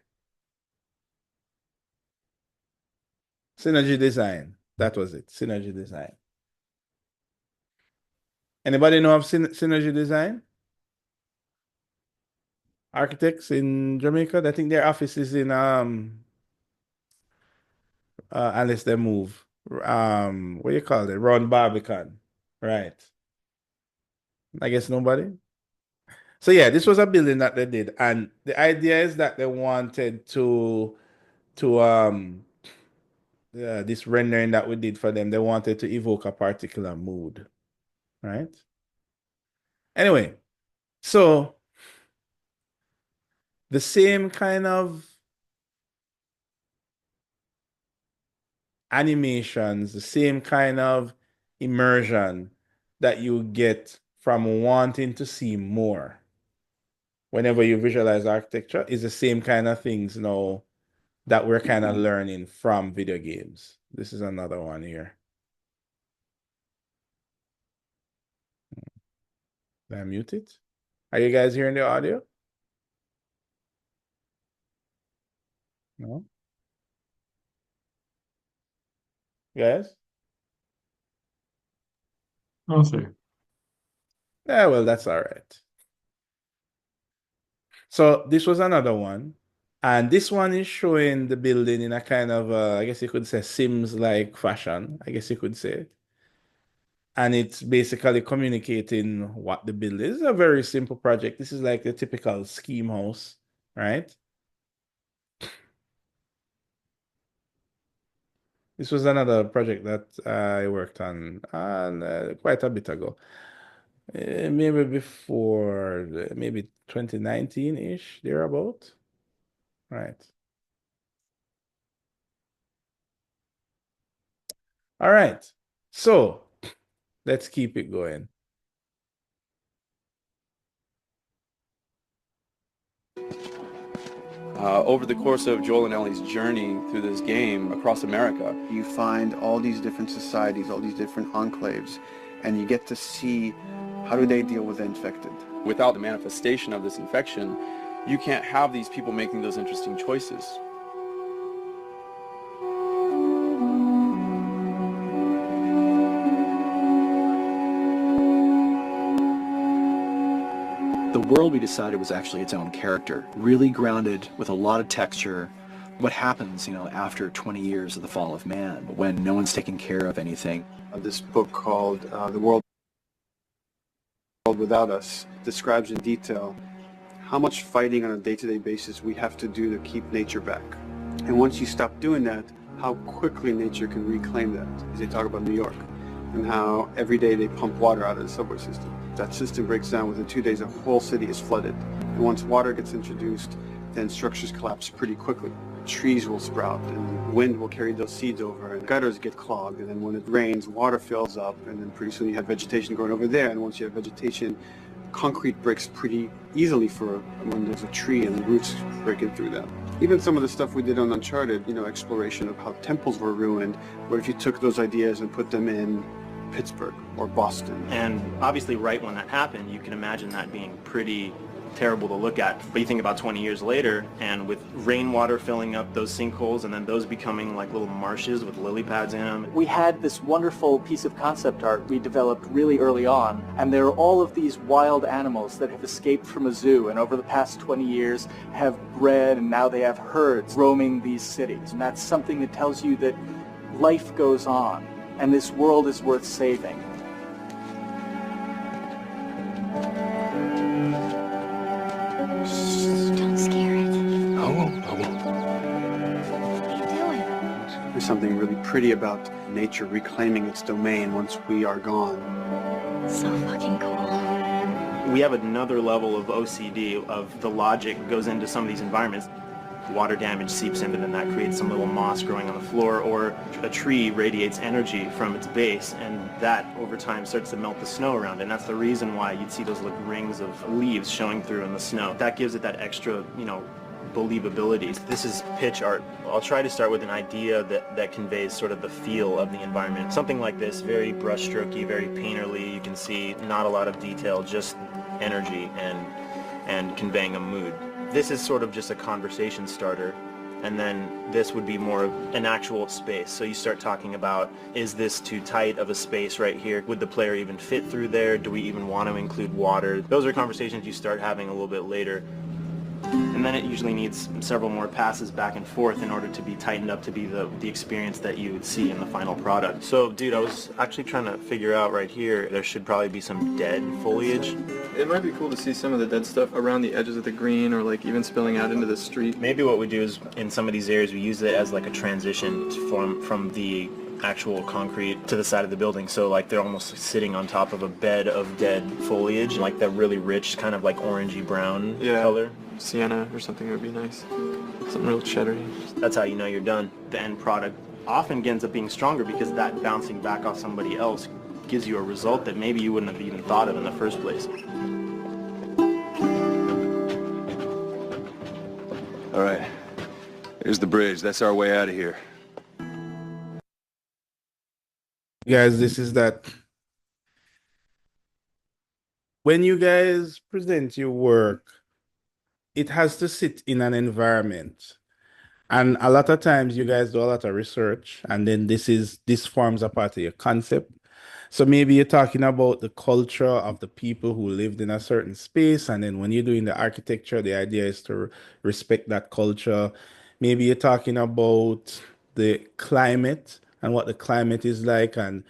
Synergy Design. That was it. Synergy Design. Anybody know of Synergy Design? Architects in Jamaica. I think their office is in unless they move. What do you call it? Ron Barbican. Right. I guess nobody. So yeah, this was a building that they did, and the idea is that they wanted to this rendering that we did for them, they wanted to evoke a particular mood, right? Anyway, so the same kind of animations, the same kind of immersion that you get from wanting to see more whenever you visualize architecture is the same kind of things now that we're kind of learning from video games. This is another one here. Did I mute it? Are you guys hearing the audio? No? Guys? Oh, sir. Yeah, well, that's all right. So this was another one. And this one is showing the building in a kind of, I guess you could say, Sims-like fashion, I guess you could say. And it's basically communicating what the building is. It's a very simple project. This is like the typical scheme house, right? This was another project that I worked on quite a bit ago. Maybe before, maybe 2019-ish, thereabout. Right. All right. So let's keep it going. Over the course of Joel and Ellie's journey through this game across America, you find all these different societies, all these different enclaves, and you get to see how do they deal with the infected. Without the manifestation of this infection, you can't have these people making those interesting choices. The world we decided was actually its own character, really grounded with a lot of texture. What happens, after 20 years of the fall of man, when no one's taking care of anything? This book called The World Without Us describes in detail how much fighting on a day-to-day basis we have to do to keep nature back. And once you stop doing that, how quickly nature can reclaim that. As they talk about New York, and how every day they pump water out of the subway system. That system breaks down within 2 days, a whole city is flooded. And once water gets introduced, then structures collapse pretty quickly. Trees will sprout, and wind will carry those seeds over, and gutters get clogged, and then when it rains, water fills up, and then pretty soon you have vegetation growing over there, and once you have vegetation, concrete breaks pretty easily for when there's a tree and the roots breaking through that. Even some of the stuff we did on Uncharted, you know, exploration of how temples were ruined, where if you took those ideas and put them in Pittsburgh or Boston. And obviously right when that happened, you can imagine that being pretty terrible to look at. But you think about 20 years later, and with rainwater filling up those sinkholes and then those becoming like little marshes with lily pads in them. We had this wonderful piece of concept art we developed really early on, and there are all of these wild animals that have escaped from a zoo and over the past 20 years have bred, and now they have herds roaming these cities. And that's something that tells you that life goes on and this world is worth saving. Don't scare it. I won't. What are you doing? There's something really pretty about nature reclaiming its domain once we are gone. So fucking cool. We have another level of OCD of the logic goes into some of these environments. Water damage seeps in, and then that creates some little moss growing on the floor, or a tree radiates energy from its base, and that over time starts to melt the snow around it. And that's the reason why you'd see those little rings of leaves showing through in the snow. That gives it that extra, you know, believability. This is pitch art. I'll try to start with an idea that conveys sort of the feel of the environment. Something like this, very brushstrokey, very painterly. You can see not a lot of detail, just energy and conveying a mood. This is sort of just a conversation starter, and then this would be more of an actual space. So you start talking about, is this too tight of a space right here? Would the player even fit through there? Do we even want to include water? Those are conversations you start having a little bit later. And then it usually needs several more passes back and forth in order to be tightened up to be the experience that you would see in the final product. So, dude, I was actually trying to figure out right here, there should probably be some dead foliage. It might be cool to see some of the dead stuff around the edges of the green, or like even spilling out into the street. Maybe what we do is, in some of these areas, we use it as like a transition from the actual concrete to the side of the building. So like they're almost sitting on top of a bed of dead foliage, like that really rich kind of like orangey brown color. Sienna or something would be nice. Something real cheddary. That's how you know you're done. The end product often ends up being stronger because that bouncing back off somebody else gives you a result that maybe you wouldn't have even thought of in the first place. All right, here's the bridge. That's our way out of here. Guys, this is that. When you guys present your work, it has to sit in an environment. And a lot of times you guys do a lot of research, and then this forms a part of your concept. So maybe you're talking about the culture of the people who lived in a certain space, and then when you're doing the architecture, the idea is to respect that culture. Maybe you're talking about the climate and what the climate is like, and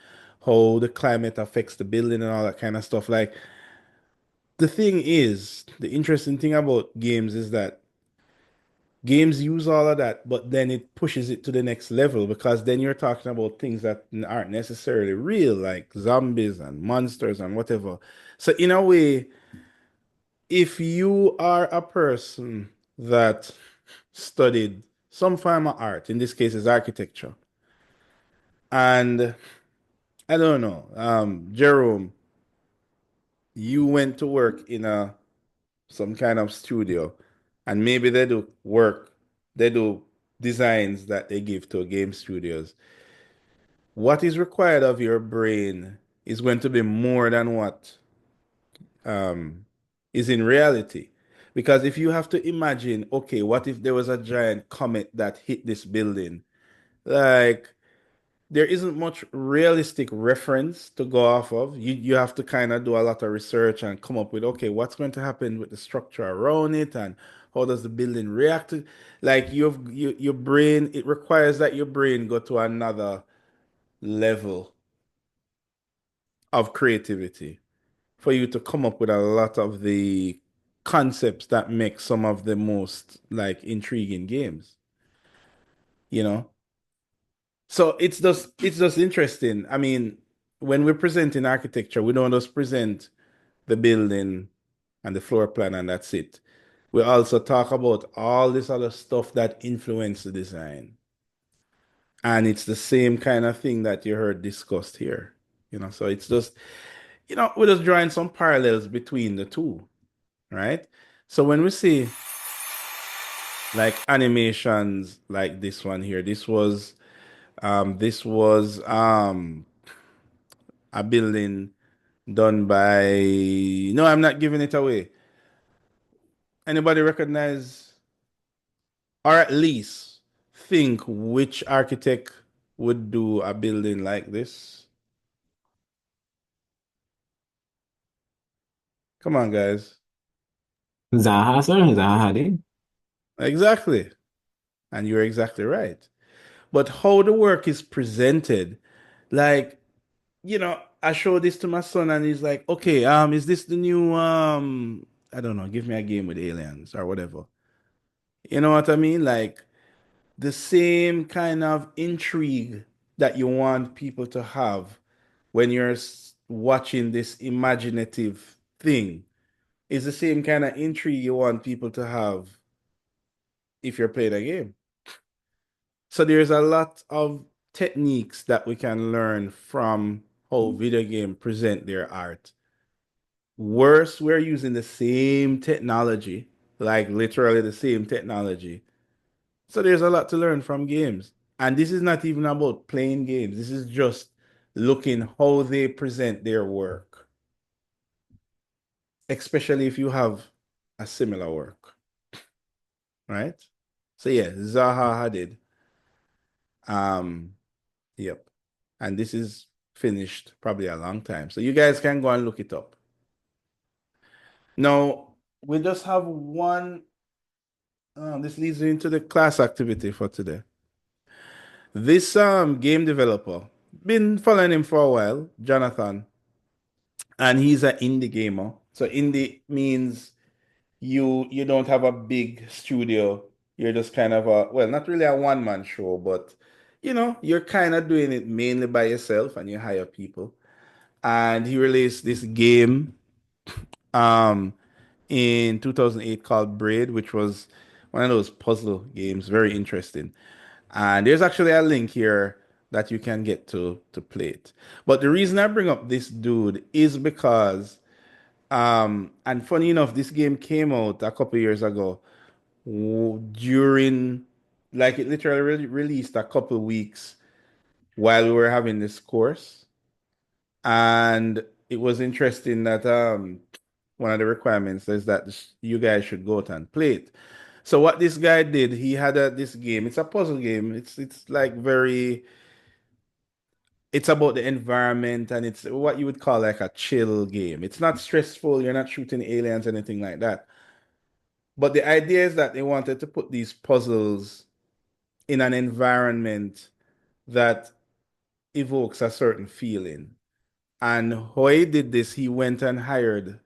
how the climate affects the building and all that kind of stuff. Like, the thing is, the interesting thing about games is that games use all of that, but then it pushes it to the next level, because then you're talking about things that aren't necessarily real, like zombies and monsters and whatever. So in a way, if you are a person that studied some form of art, in this case is architecture, and I don't know, Jerome, you went to work in some kind of studio, and maybe they do designs that they give to game studios. What is required of your brain is going to be more than what is in reality. Because if you have to imagine, okay, what if there was a giant comet that hit this building? Like, there isn't much realistic reference to go off of. You have to kind of do a lot of research and come up with, okay, what's going to happen with the structure around it, and how does the building react to, like, your brain, it requires that your brain go to another level of creativity for you to come up with a lot of the concepts that make some of the most like intriguing games, you know? So it's just interesting. I mean, when we're presenting architecture, we don't just present the building and the floor plan and that's it. We also talk about all this other stuff that influence the design. And it's the same kind of thing that you heard discussed here. You know, so it's just, we're just drawing some parallels between the two, right? So when we see like animations like this one here, this was a building done by, no, I'm not giving it away. Anybody recognize or at least think which architect would do a building like this? Come on, guys. Zaha, sir. Zaha Hadid. Exactly. And you're exactly right. But how the work is presented, like, I showed this to my son and he's like, okay, is this the new I don't know, give me a game with aliens or whatever. You know what I mean? Like the same kind of intrigue that you want people to have when you're watching this imaginative thing is the same kind of intrigue you want people to have if you're playing a game. So there's a lot of techniques that we can learn from how video game present their art. Worse, we're using the same technology, like literally the same technology. So there's a lot to learn from games. And this is not even about playing games. This is just looking how they present their work. Especially if you have a similar work. Right? So yeah, Zaha Hadid. Yep. And this is finished probably a long time. So you guys can go and look it up. Now, we just have one. This leads me into the class activity for today. This game developer, been following him for a while, Jonathan, and he's an indie gamer. So indie means you don't have a big studio. You're just kind of not really a one-man show, but you're kind of doing it mainly by yourself and you hire people. And he released this game in 2008 called Braid, which was one of those puzzle games, very interesting. And there's actually a link here that you can get to play it. But the reason I bring up this dude is because, and funny enough, this game came out a couple years ago during, like it literally released a couple weeks while we were having this course. And it was interesting that one of the requirements is that you guys should go out and play it. So what this guy did, he had this game. It's a puzzle game. It's like it's about the environment and it's what you would call like a chill game. It's not stressful. You're not shooting aliens, anything like that. But the idea is that they wanted to put these puzzles in an environment that evokes a certain feeling. And how he did this, he went and hired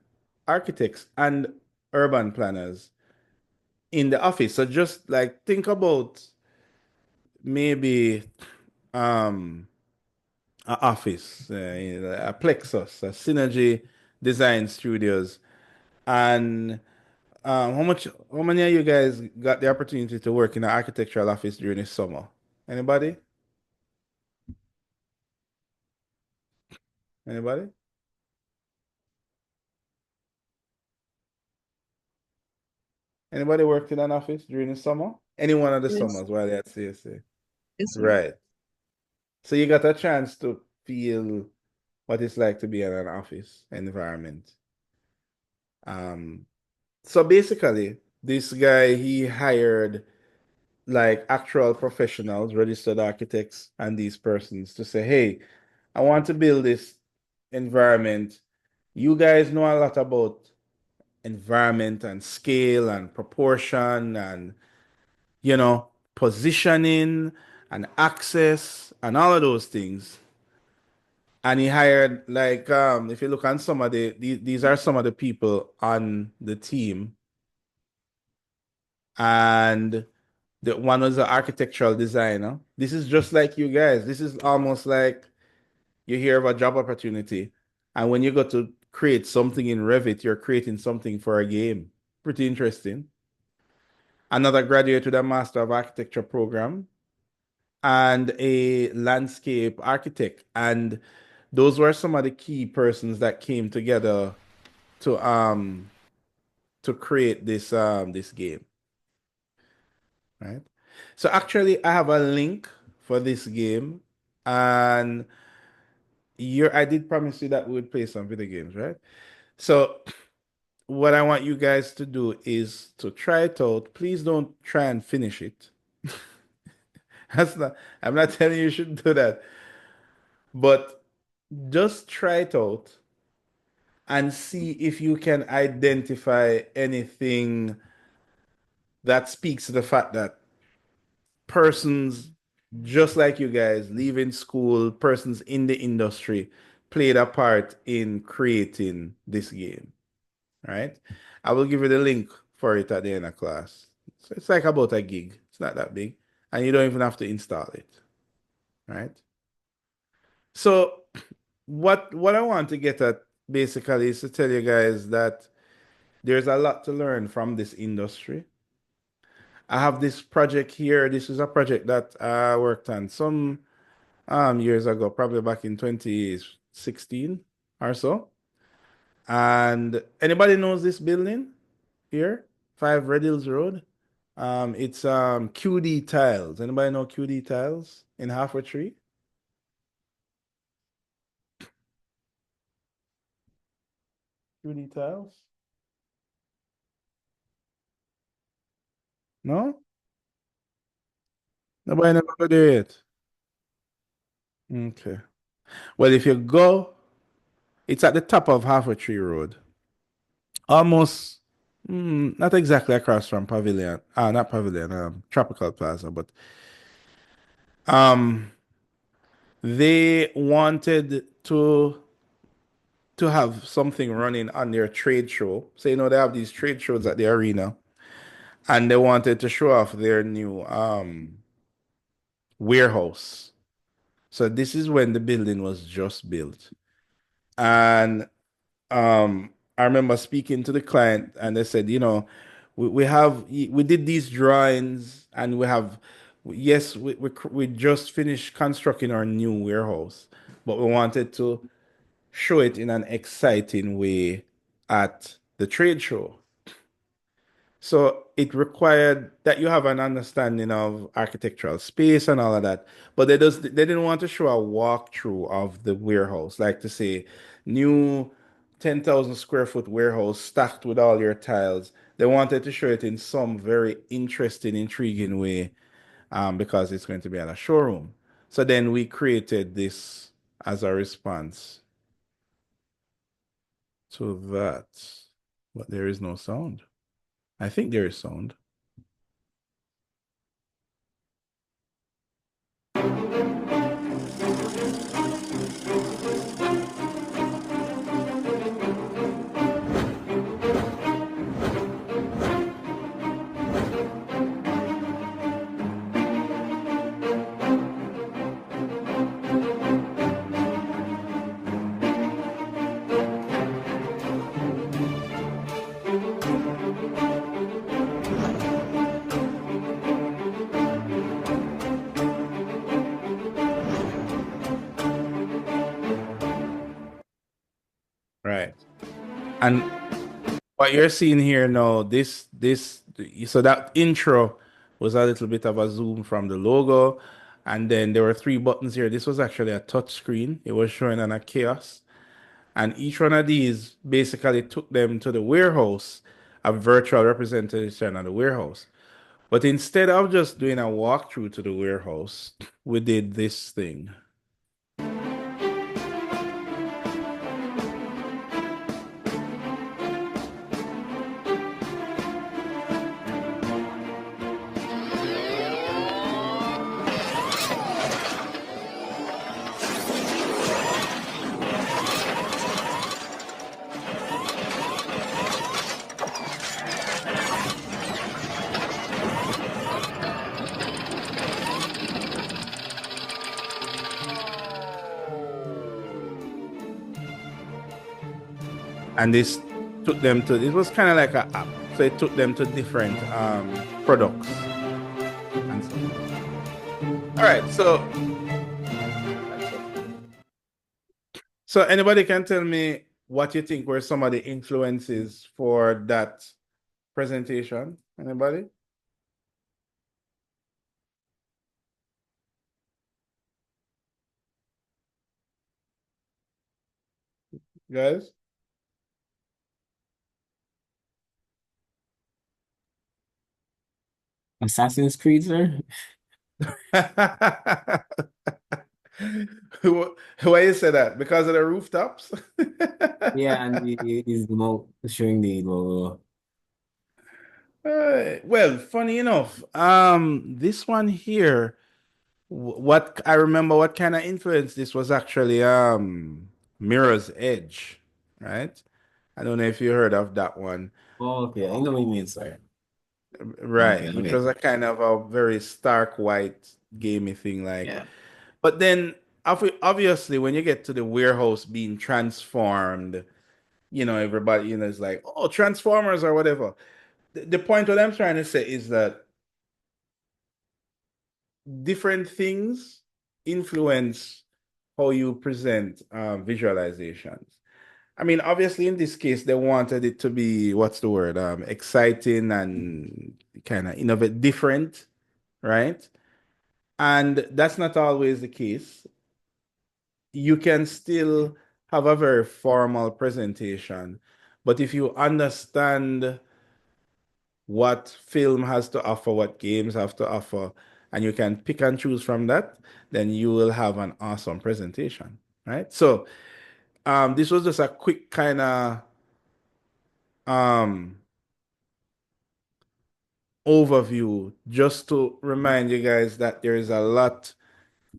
architects and urban planners in the office. So just like think about maybe an office, a Plexus, a Synergy Design Studios, and how many of you guys got the opportunity to work in an architectural office during the summer? Anybody? Anybody? Anybody worked in an office during the summer? Any one of the Yes. summers while you're at CSA? Yes, sir. Right. So you got a chance to feel what it's like to be in an office environment. So basically, this guy, he hired like actual professionals, registered architects, and these persons to say, hey, I want to build this environment. You guys know a lot about environment and scale and proportion and, positioning and access and all of those things. And he hired like if you look on some of these are some of the people on the team. And the one was an architectural designer. This is just like you guys. This is almost like you hear of a job opportunity. And when you go to create something in Revit, you're creating something for a game. Pretty interesting. Another graduate with a Master of Architecture program and a landscape architect. And those were some of the key persons that came together to create this game, right? So actually, I have a link for this game, and I did promise you that we would play some video games, right? So what I want you guys to do is to try it out. Please don't try and finish it. I'm not telling you should do that, but just try it out and see if you can identify anything that speaks to the fact that persons just like you guys leaving school, persons in the industry played a part in creating this game, right? I will give you the link for it at the end of class. So it's like about a gig. It's not that big, and you don't even have to install it, right? So what I want to get at basically is to tell you guys that there's a lot to learn from this industry. I have this project here. This is a project that I worked on some years ago, probably back in 2016 or so. And anybody knows this building here? 5 Red Hills Road. It's QD Tiles. Anybody know QD Tiles in Halfway Tree? QD Tiles? No? Nobody never go there yet. Okay. Well, if you go, it's at the top of Halfway Tree Road. Almost, not exactly across from Pavilion. Not Pavilion, Tropical Plaza, but they wanted to have something running on their trade show. So, you know, they have these trade shows at the arena, and they wanted to show off their new warehouse. So this is when the building was just built. And I remember speaking to the client, and they said, you know, we did these drawings, and we just finished constructing our new warehouse, but we wanted to show it in an exciting way at the trade show. So it required that you have an understanding of architectural space and all of that. But they didn't want to show a walkthrough of the warehouse, like to say, new 10,000 square foot warehouse stacked with all your tiles. They wanted to show it in some very interesting, intriguing way, because it's going to be at a showroom. So then we created this as a response to that. But there is no sound. I think there is sound. Right. And what you're seeing here now, so that intro was a little bit of a zoom from the logo. And then there were 3 buttons here. This was actually a touch screen. It was showing on a kiosk. And each one of these basically took them to the warehouse, a virtual representation of the warehouse. But instead of just doing a walkthrough to the warehouse, we did this thing. And this took them to, it was kind of like an app. So it took them to different products. And so. All right, so So anybody can tell me what you think were some of the influences for that presentation? Anybody? Guys? Assassin's Creed, sir? Why you say that? Because of the rooftops? Yeah, and he's showing the logo. Well, funny enough, this one here, what I remember, what kind of influence this was actually Mirror's Edge, right? I don't know if you heard of that one. Oh, okay, I know what you mean, sir. Right, Okay, which okay. was a kind of a very stark white gamey thing, like. Yeah. But then, obviously, when you get to the warehouse being transformed, everybody, is like, oh, Transformers or whatever. The point what I'm trying to say is that different things influence how you present visualizations. I mean, obviously, in this case, they wanted it to be, what's the word, exciting and kind of innovate, different, right? And that's not always the case. You can still have a very formal presentation, but if you understand what film has to offer, what games have to offer, and you can pick and choose from that, then you will have an awesome presentation, right? So, this was just a quick kind of um, overview just to remind you guys that there is a lot.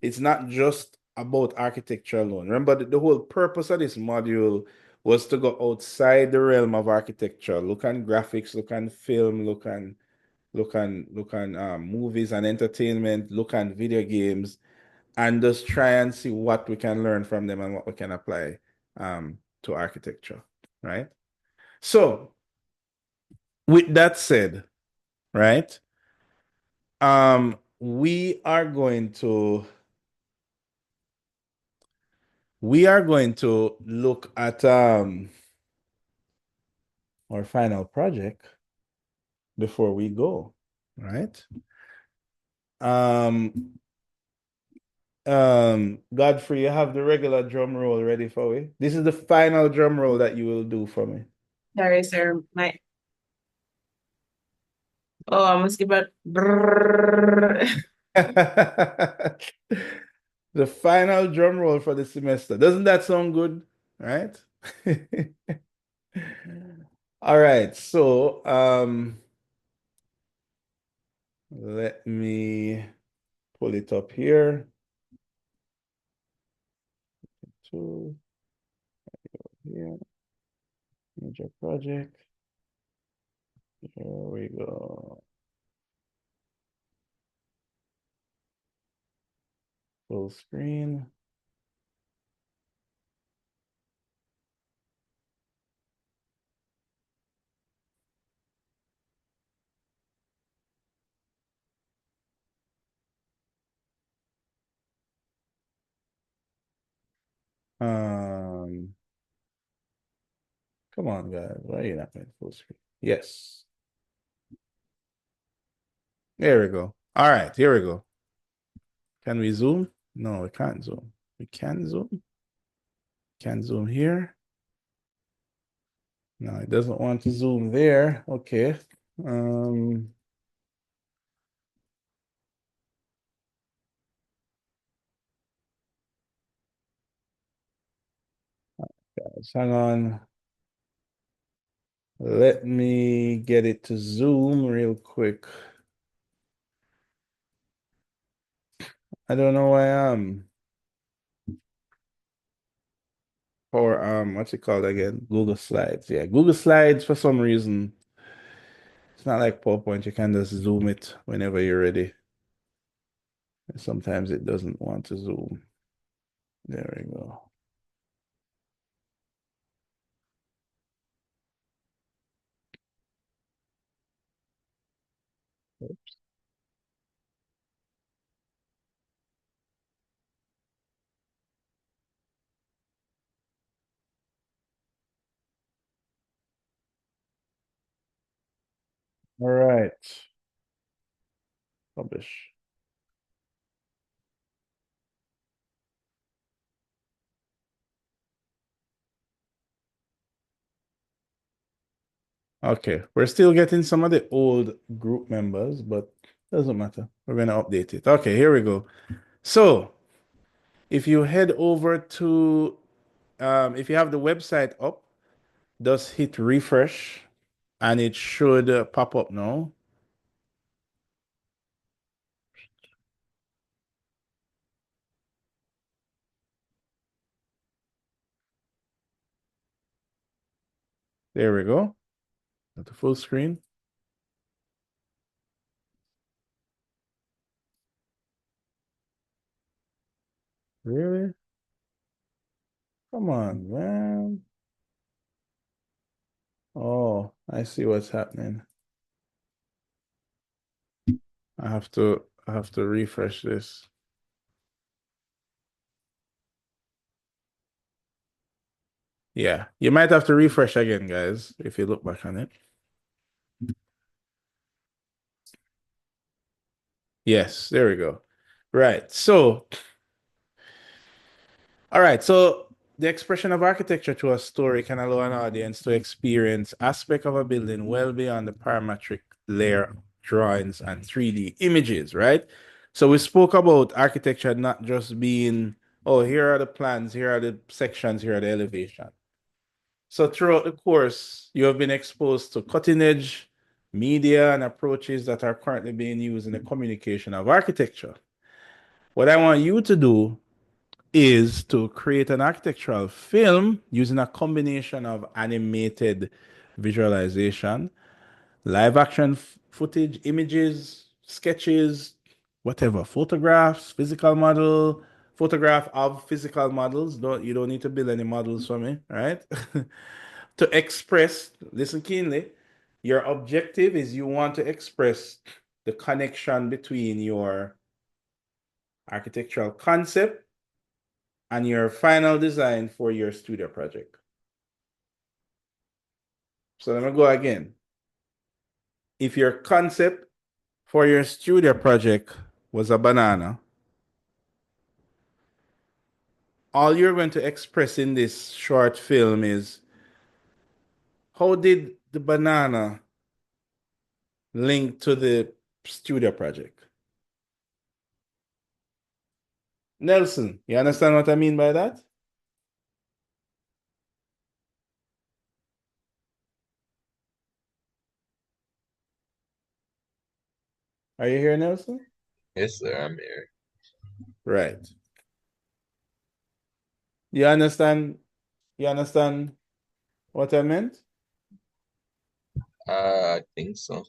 It's not just about architecture alone. Remember, the whole purpose of this module was to go outside the realm of architecture, look on graphics, look on film, look on movies and entertainment, look on video games, and just try and see what we can learn from them and what we can apply to architecture, right? So, with that said, right, we are going to look at our final project before we go, right? Godfrey, you have the regular drum roll ready for me. This is the final drum roll that you will do for me. Sorry, sir. I must give it. Brrrr. The final drum roll for the semester. Doesn't that sound good? Right? All right. So, let me pull it up here. Two, here, major project. Here we go. Full screen. Come on, guys. Why are you not going full screen? Yes. There we go. All right, here we go. Can we zoom? No, we can't zoom. We can zoom. Can zoom here. No, it doesn't want to zoom there. Okay. Guys, hang on. Let me get it to zoom real quick. I don't know why or what's it called again? Google Slides. Yeah, Google Slides for some reason. It's not like PowerPoint. You can just zoom it whenever you're ready. Sometimes it doesn't want to zoom. There we go. Oops. All right. Publish. Okay, we're still getting some of the old group members, but doesn't matter. We're going to update it. Okay, here we go. So if you head over to, if you have the website up, just hit refresh and it should pop up now. There we go. At the full screen. Really? Come on, man. Oh, I see what's happening. I have to refresh this. Yeah, you might have to refresh again, guys, if you look back on it. Yes, there we go. Right. So, all right. So the expression of architecture to a story can allow an audience to experience aspects of a building well beyond the parametric layer drawings and 3D images, right? So we spoke about architecture not just being, oh, here are the plans, here are the sections, here are the elevation. So throughout the course, you have been exposed to cutting edge media and approaches that are currently being used in the communication of architecture. What I want you to do is to create an architectural film using a combination of animated visualization, live action footage, images, sketches, whatever, photographs, photograph of physical models. You don't need to build any models for me, right? To express, listen keenly, your objective is you want to express the connection between your architectural concept and your final design for your studio project. So let me go again. If your concept for your studio project was a banana, all you're going to express in this short film is, how did the banana link to the studio project? Nelson, you understand what I mean by that? Are you here, Nelson? Yes, sir, I'm here. Right. You understand? You understand what I meant? I think so.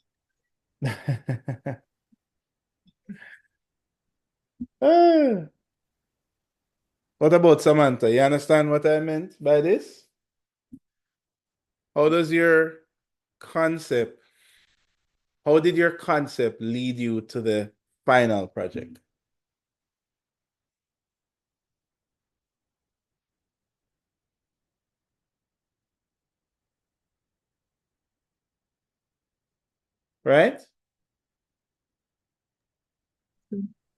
Ah. What about Samantha? You understand what I meant by this? How does your concept, how did your concept lead you to the final project? Right?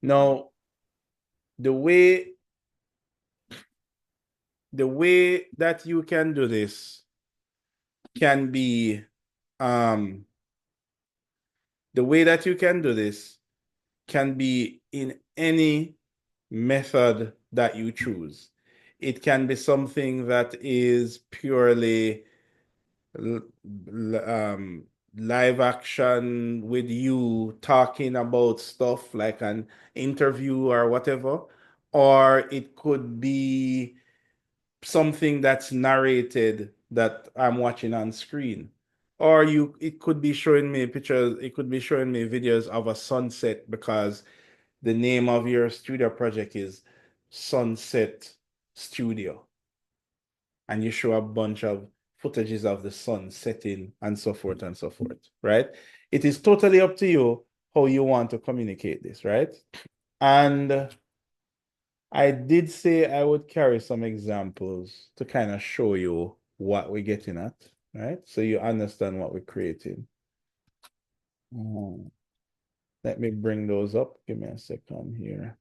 Now, the way that you can do this can be the way that you can do this can be in any method that you choose. It can be something that is purely live action with you talking about stuff like an interview or whatever, or it could be something that's narrated that I'm watching on screen. Or it could be showing me pictures, it could be showing me videos of a sunset because the name of your studio project is Sunset Studio. And you show a bunch of footages of the sun setting and so forth and so forth, right? It is totally up to you how you want to communicate this, right? And I did say I would carry some examples to kind of show you what we're getting at, right? So you understand what we're creating. Let me bring those up. Give me a second here.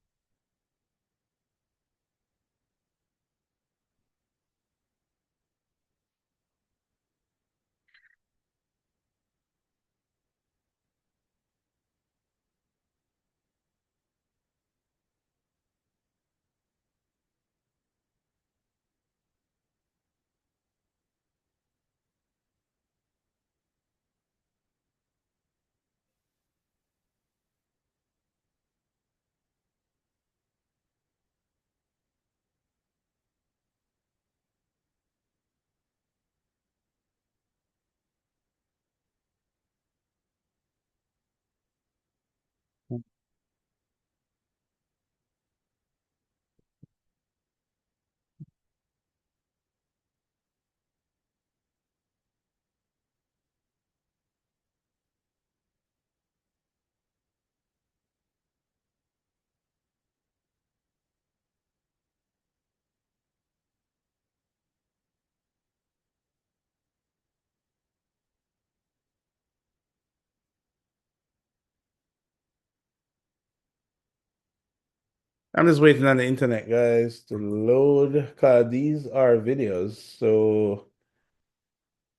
I'm just waiting on the internet, guys, to load because these are videos, so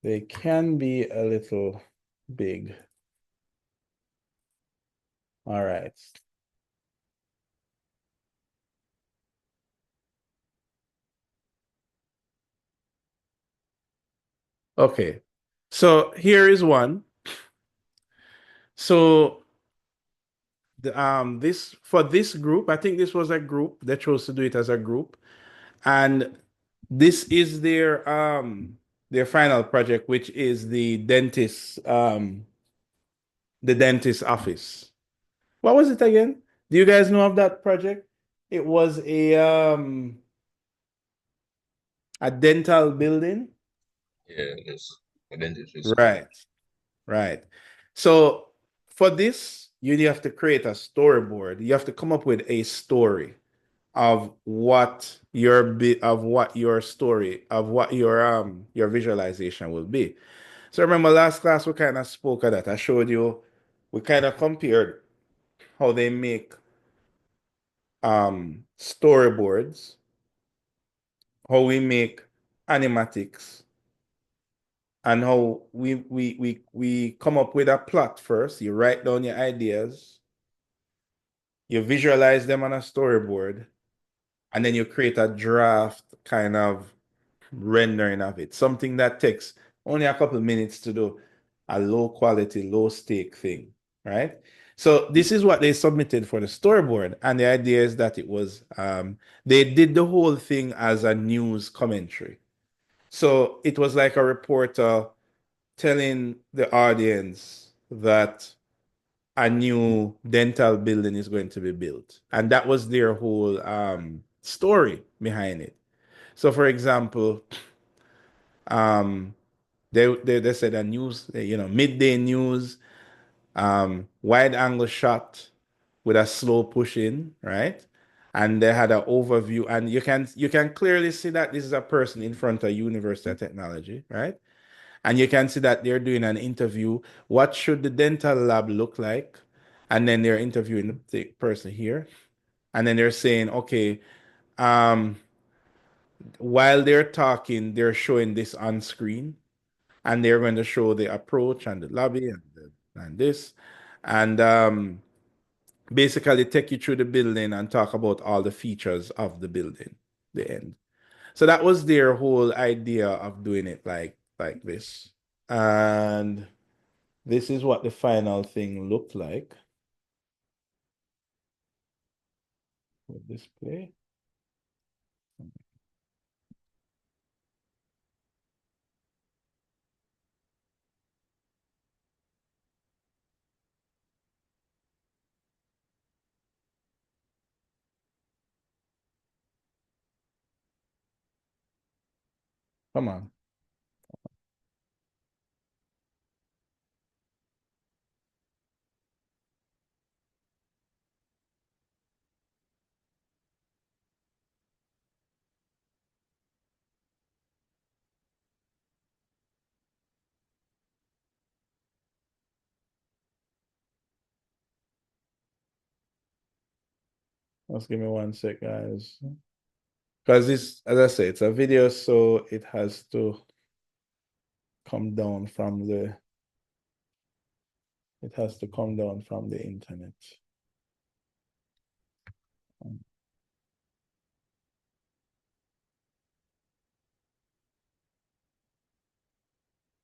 they can be a little big. All right. Okay. So here is one. So this for this group, I think this was a group. They chose to do it as a group. And this is their final project, which is the dentist office. What was it again? Do you guys know of that project? It was a dental building. Yeah, it's identity. Right, right. So for this, you have to create a storyboard. You have to come up with a story of what your story of what your visualization will be. So remember last class we kind of spoke of that. I showed you we kind of compared how they make storyboards, how we make animatics, and how we come up with a plot first. You write down your ideas, you visualize them on a storyboard, and then you create a draft kind of rendering of it. Something that takes only a couple minutes to do, a low quality, low stake thing, right? So this is what they submitted for the storyboard, and the idea is that it was they did the whole thing as a news commentary. So it was like a reporter telling the audience that a new dental building is going to be built, and that was their whole story behind it. So, for example, um, they said a news, midday news, wide angle shot with a slow push in, right? And they had an overview, and you can clearly see that this is a person in front of University of Technology, right? And you can see that they're doing an interview. What should the dental lab look like? And then they're interviewing the person here, and then they're saying, okay, um, while they're talking, they're showing this on screen, and they're going to show the approach and the lobby and this, and basically take you through the building and talk about all the features of the building, the end. So that was their whole idea of doing it like this. And this is what the final thing looked like. Display. Come on. Just give me 1 sec, guys. Because this, as I say, it's a video, so it has to come down from the internet.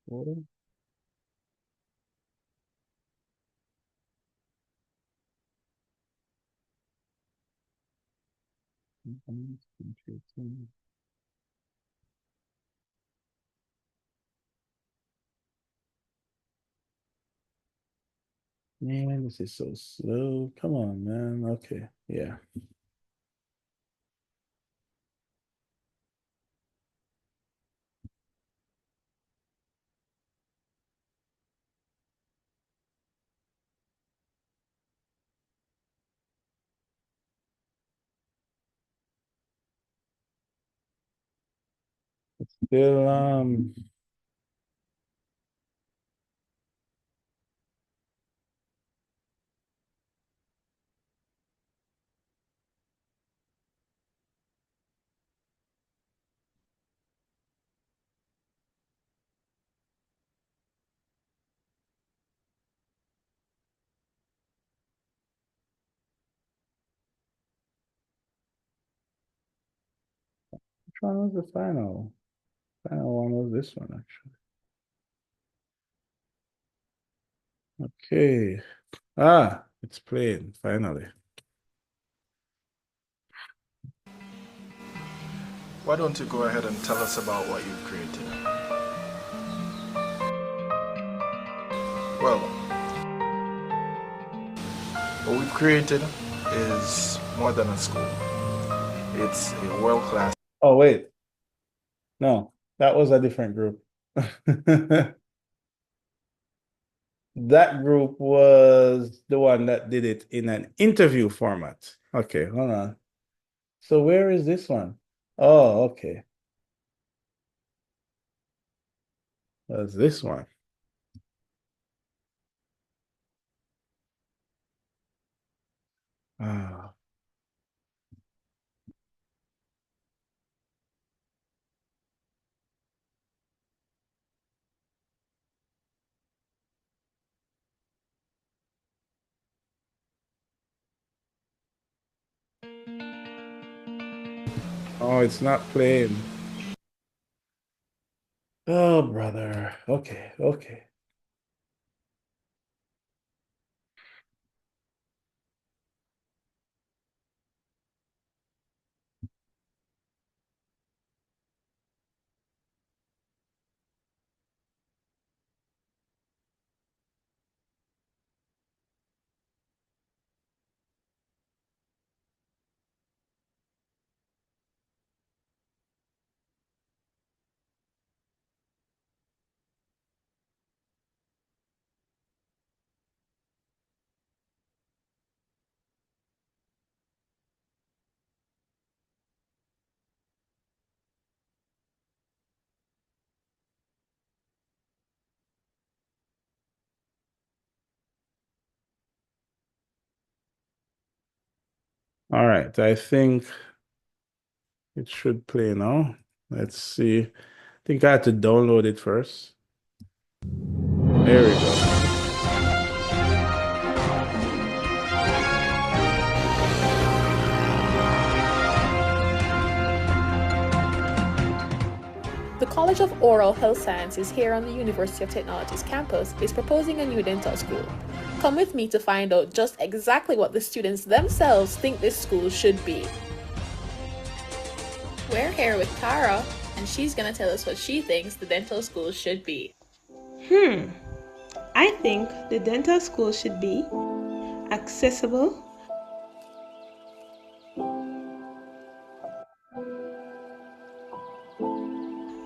What? Man, this is so slow. Come on, man. Okay, yeah. It's still which one was the final? Final one was this one, actually. Okay. Ah, it's playing finally. Why don't you go ahead and tell us about what you've created? Well, what we've created is more than a school. It's a world-class. Oh, wait. No, that was a different group. That group was the one that did it in an interview format. Okay, hold on. So where is this one? Oh, okay. That's this one. Ah. Oh, it's not playing. Oh, brother. Okay, okay. All right, I think it should play now. Let's see. I think I had to download it first. There we go. The College of Oral Health Sciences here on the University of Technology's campus is proposing a new dental school. Come with me to find out just exactly what the students themselves think this school should be. We're here with Tara, and she's gonna tell us what she thinks the dental school should be. I think the dental school should be accessible,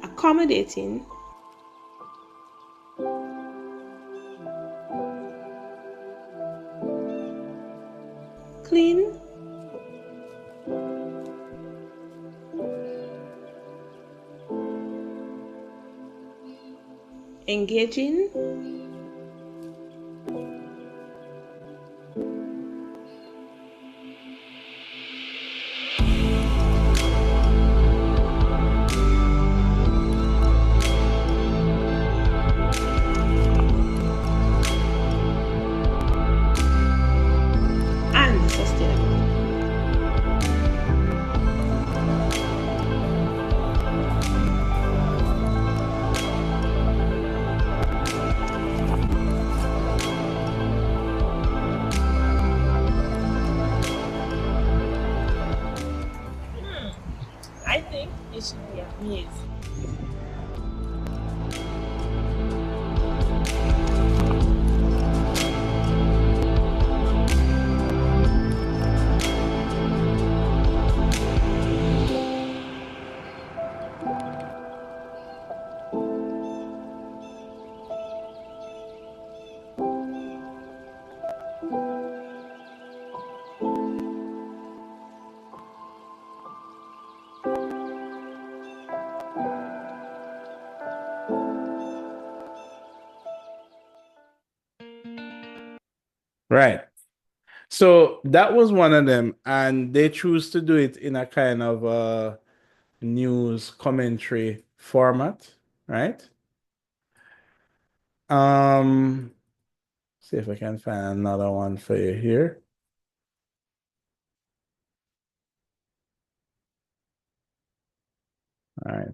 accommodating, clean, engaging, sustainable. I think it should be amazing. Right. So that was one of them, and they choose to do it in a kind of news commentary format, right? See if I can find another one for you here. All right.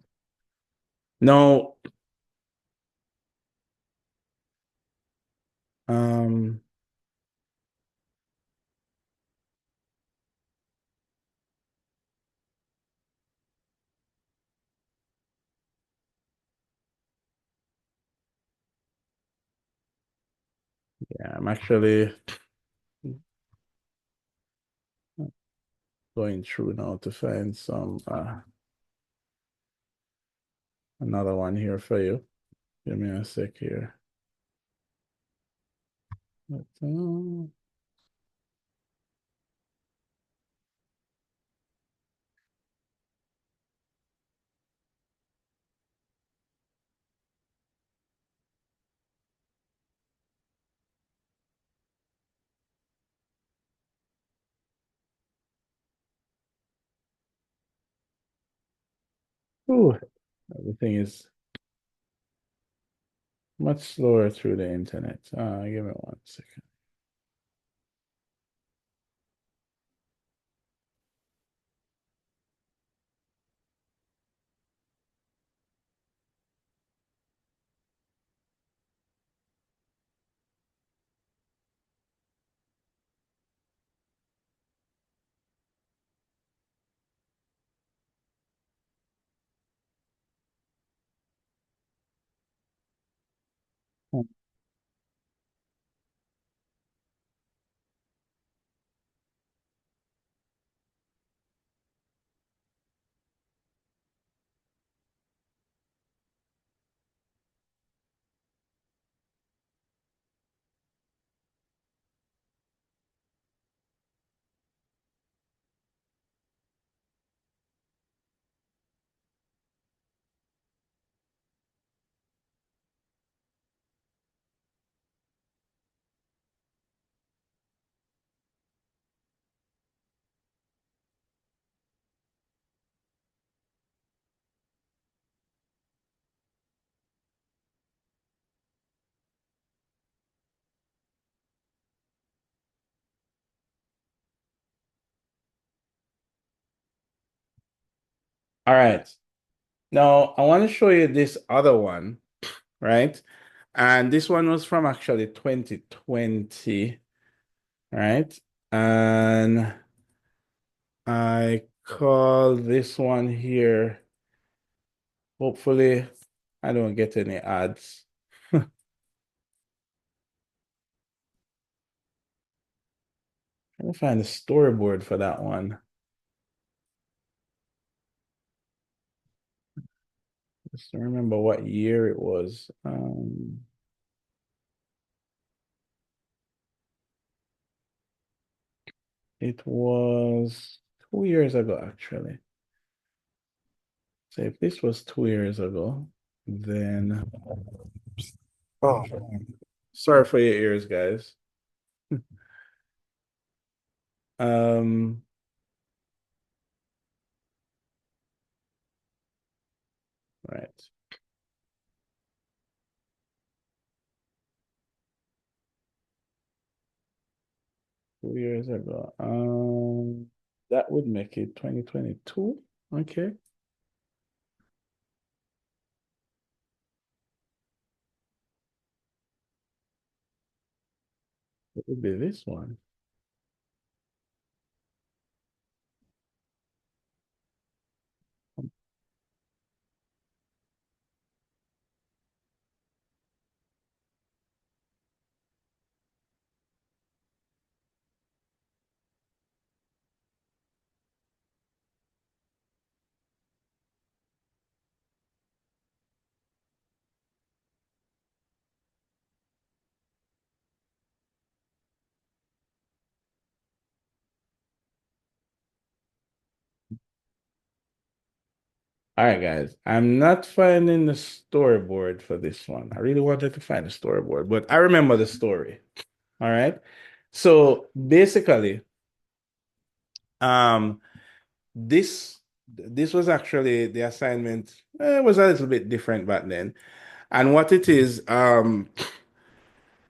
Now, um, yeah, I'm actually going through now to find some another one here for you. Give me a sec here. Ooh, everything is much slower through the internet. Give me 1 second. All right. Now I want to show you this other one, right? And this one was from actually 2020, right? And I call this one here. Hopefully, I don't get any ads. Trying to find the storyboard for that one. Just to remember what year it was. It was 2 years ago, actually. So if this was 2 years ago, then oh, sorry for your ears, guys. Um, right. 2 years ago. That would make it 2022. Okay. It would be this one. All right, guys. I'm not finding the storyboard for this one. I really wanted to find the storyboard, but I remember the story. All right. So basically, this was actually the assignment. It was a little bit different back then. And what it is,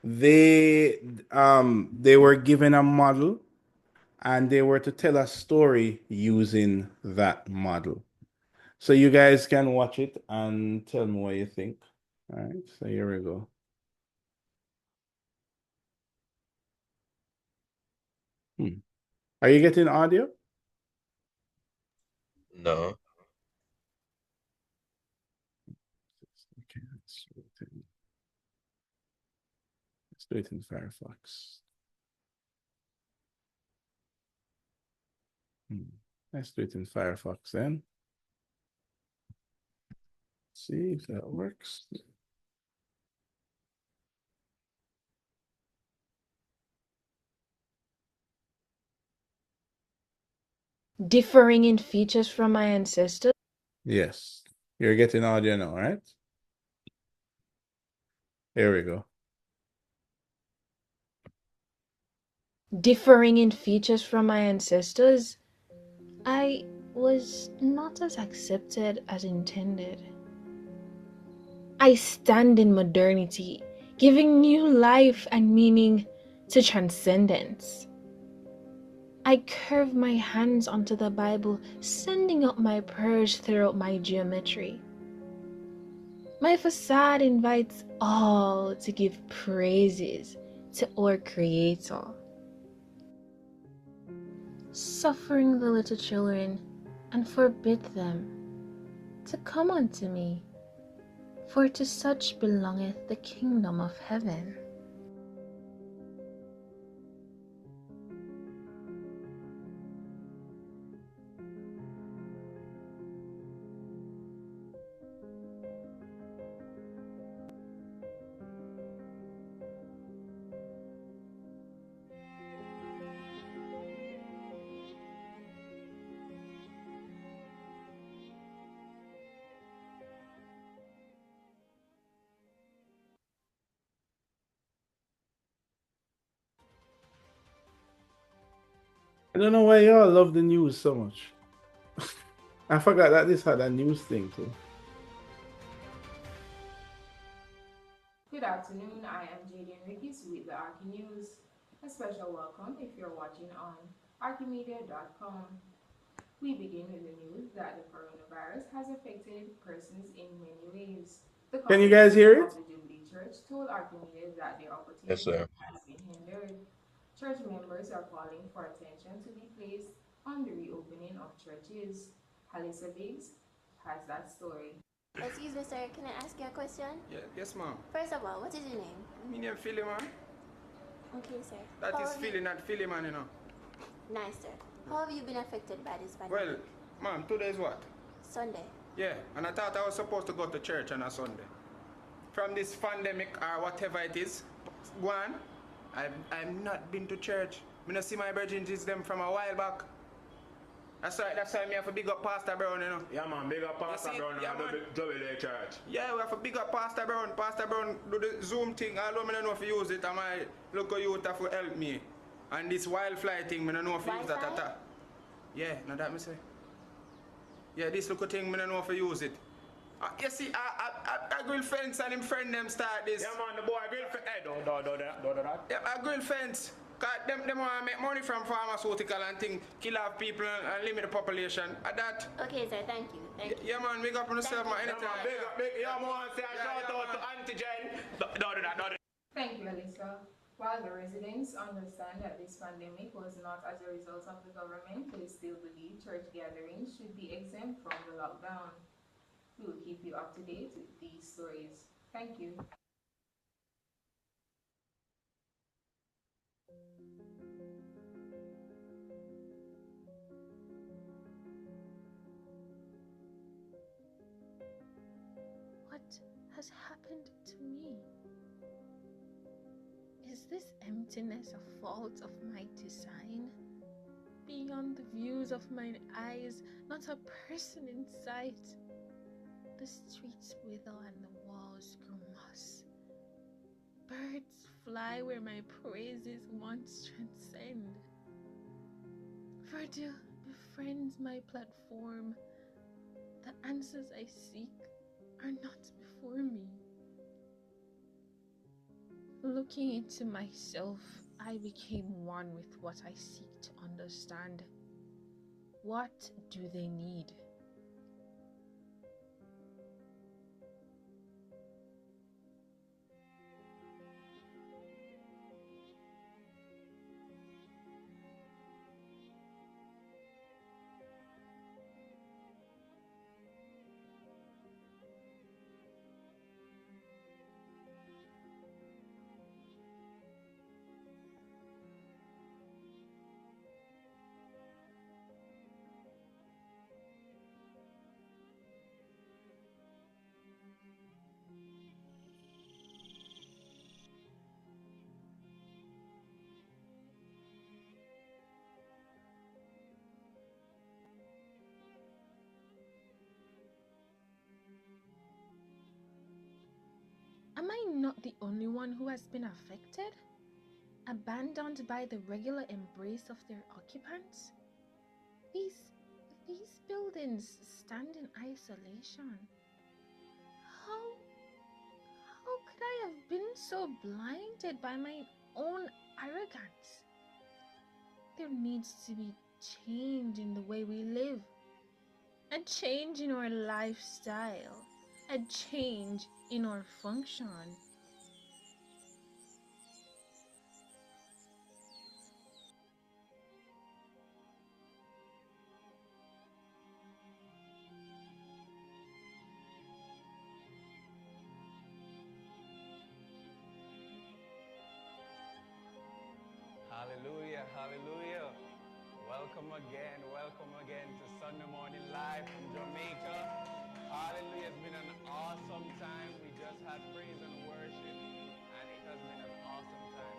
they were given a model and they were to tell a story using that model. So you guys can watch it and tell me what you think. All right, so here we go. Are you getting audio? No. Okay, let's do it in Firefox. Let's do it in Firefox then. See if that works. Differing in features from my ancestors? Yes, you're getting audio now, right? Here we go. Differing in features from my ancestors? I was not as accepted as intended. I stand in modernity, giving new life and meaning to transcendence. I curve my hands onto the Bible, sending up my prayers throughout my geometry. My facade invites all to give praises to our Creator. Suffering the little children and forbid them to come unto me, for to such belongeth the kingdom of heaven. I don't know why y'all love the news so much. I forgot that this had a news thing too. Good afternoon, I am Jadian Rickis with the Archi News. A special welcome if you're watching on archimedia.com. We begin with the news that the coronavirus has affected persons in many ways. Can you guys hear it? The Jubilee Church told Archimedes that their opportunity Yes, sir. has been hindered. Church members are calling for attention to be placed on the reopening of churches. Halissa Biggs has that story. Excuse me, sir. Can I ask you a question? Yes, ma'am. First of all, what is your name? My name Philly, man. Okay, sir. That How is have Philly, you... not Philly, man, you know. Nice, sir. How have you been affected by this pandemic? Well, ma'am, today is what? Sunday. Yeah, and I thought I was supposed to go to church on a Sunday. From this pandemic or whatever it is, go on. I've not been to church. I don't see my brethren them from a while back. That's why me have to big up Pastor Brown, you know. Yeah, man, big up Pastor Brown and Jubilee Church. Yeah, we have to big up Pastor Brown. Pastor Brown do the Zoom thing. Although I don't know if you use it, and my local youth have to help me. And this wildfly thing, I don't know if you use that at all. Yeah, now that me say. Yeah, this local thing, I don't know if you use it. You see, I grill fence and him friend them start this. Yeah, man, the boy grill fence. Hey, don't do that. Yeah, I grill fence. Cause them want to make money from pharmaceutical and thing, kill off people and limit the population. At that. Okay, sir, thank you. Thank you. Yeah, man, big up on yourself, man. Anytime. Yeah, man, say a shout out to Antigen. Don't do that, don't do that. Thank you, Alyssa. While the residents understand that this pandemic was not as a result of the government, they still believe church gatherings should be exempt from the lockdown. We will keep you up to date with these stories. Thank you. What has happened to me? Is this emptiness a fault of my design? Beyond the views of mine eyes, not a person in sight. The streets wither and the walls grow moss. Birds fly where my praises once transcend. Virgil befriends my platform. The answers I seek are not before me. Looking into myself, I became one with what I seek to understand. What do they need? Am I not the only one who has been affected? Abandoned by the regular embrace of their occupants? These buildings stand in isolation. How could I have been so blinded by my own arrogance? There needs to be change in the way we live, a change in our lifestyle, a change in our function. Hallelujah, hallelujah. Welcome again to Sunday Morning Live from Jamaica. Hallelujah, it's been an awesome time. We just had praise and worship, and it has been an awesome time.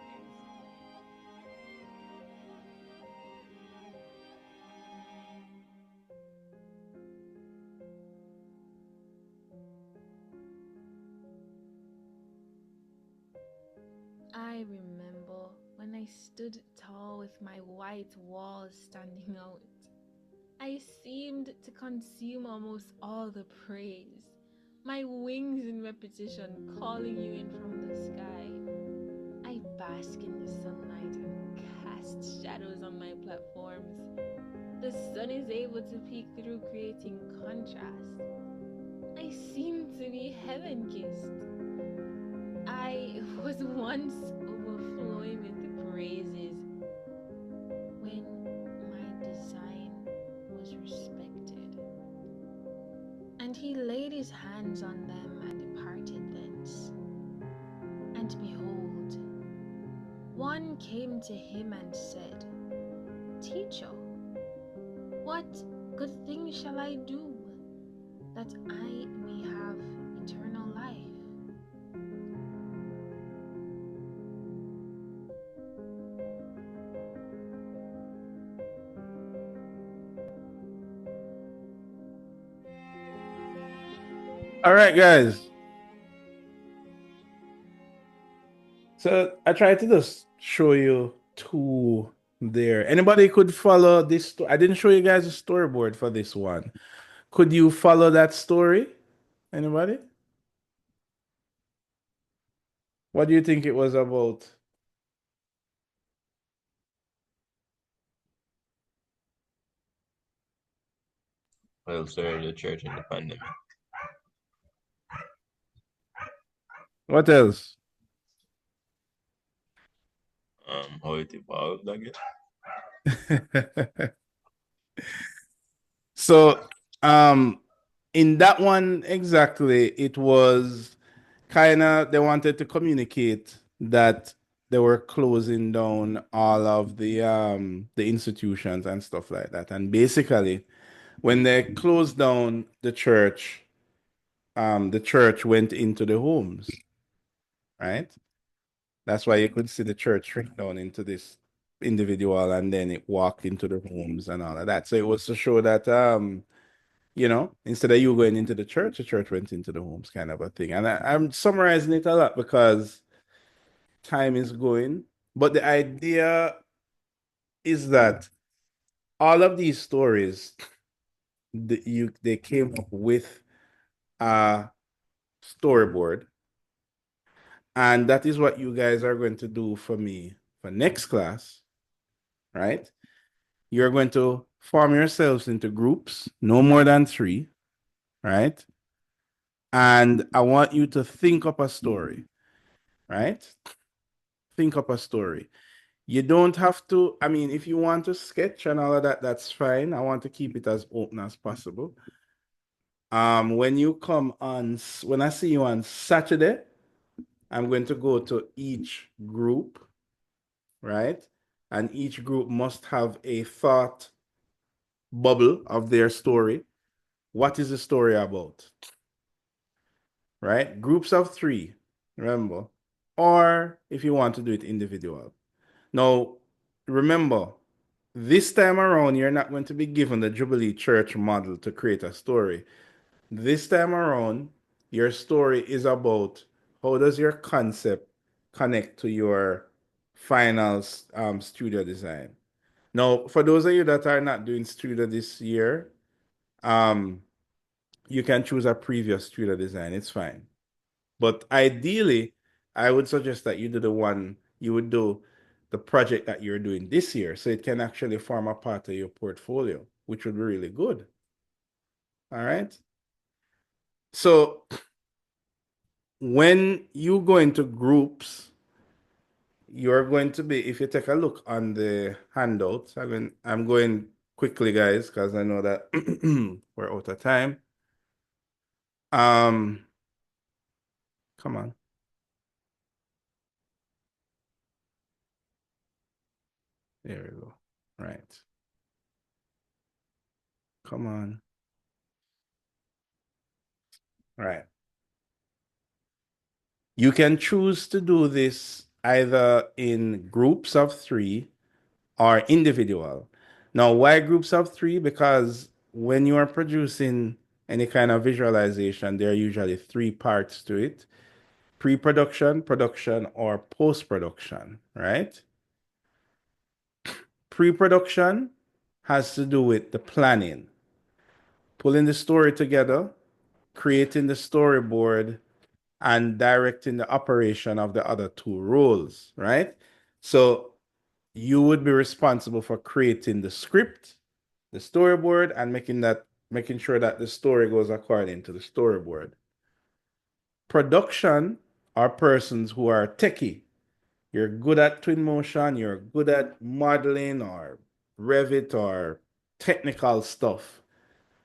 I remember when I stood tall with my white walls standing out. I seemed to consume almost all the praise, my wings in repetition calling you in from the sky. I bask in the sunlight and cast shadows on my platforms. The sun is able to peek through, creating contrast. I seem to be heaven-kissed. I was once overflowing with praises when my design was respected. And he laid his hands on them and departed thence. And behold, one came to him and said, Teacher, what good thing shall I do that I may have eternal life? All right, guys. So I tried to just show you two there. Anybody could follow this? I didn't show you guys a storyboard for this one. Could you follow that story? Anybody? What do you think it was about? Well, serve the church in the pandemic. What else? How it evolved, I guess. So, in that one exactly, it was kind of they wanted to communicate that they were closing down all of the institutions and stuff like that. And basically, when they closed down the church went into the homes, right? That's why you could see the church shrink down into this individual and then it walked into the homes and all of that. So it was to show that instead of you going into the church went into the homes, kind of a thing. And I'm summarizing it a lot because time is going. But the idea is that all of these stories, they came up with a storyboard. And that is what you guys are going to do for me for next class, right? You're going to form yourselves into groups, no more than 3, right? And I want you to think up a story, right? Think up a story. You don't have to, I mean, if you want to sketch and all of that, that's fine. I want to keep it as open as possible. When I see you on Saturday, I'm going to go to each group, right? And each group must have a thought bubble of their story. What is the story about? Right? Groups of 3, remember. Or if you want to do it individual. Now, remember, this time around, you're not going to be given the Jubilee Church model to create a story. This time around, your story is about how does your concept connect to your final studio design. Now, for those of you that are not doing studio this year, you can choose a previous studio design. It's fine. But ideally, I would suggest that you would do the project that you're doing this year so it can actually form a part of your portfolio, which would be really good. All right. So when you go into groups, you're going to be, if you take a look on the handouts, I'm going quickly, guys, because I know that we're out of time. Come on. There we go. Right. Come on. Right. You can choose to do this either in groups of 3 or individual. Now, why groups of 3? Because when you are producing any kind of visualization, there are usually 3 parts to it: pre-production, production, or post-production, right? Pre-production has to do with the planning, pulling the story together, creating the storyboard, and directing the operation of the other 2 roles, right? So you would be responsible for creating the script, the storyboard, and making sure that the story goes according to the storyboard. Production are persons who are techie. You're good at Twinmotion, you're good at modeling or Revit or technical stuff.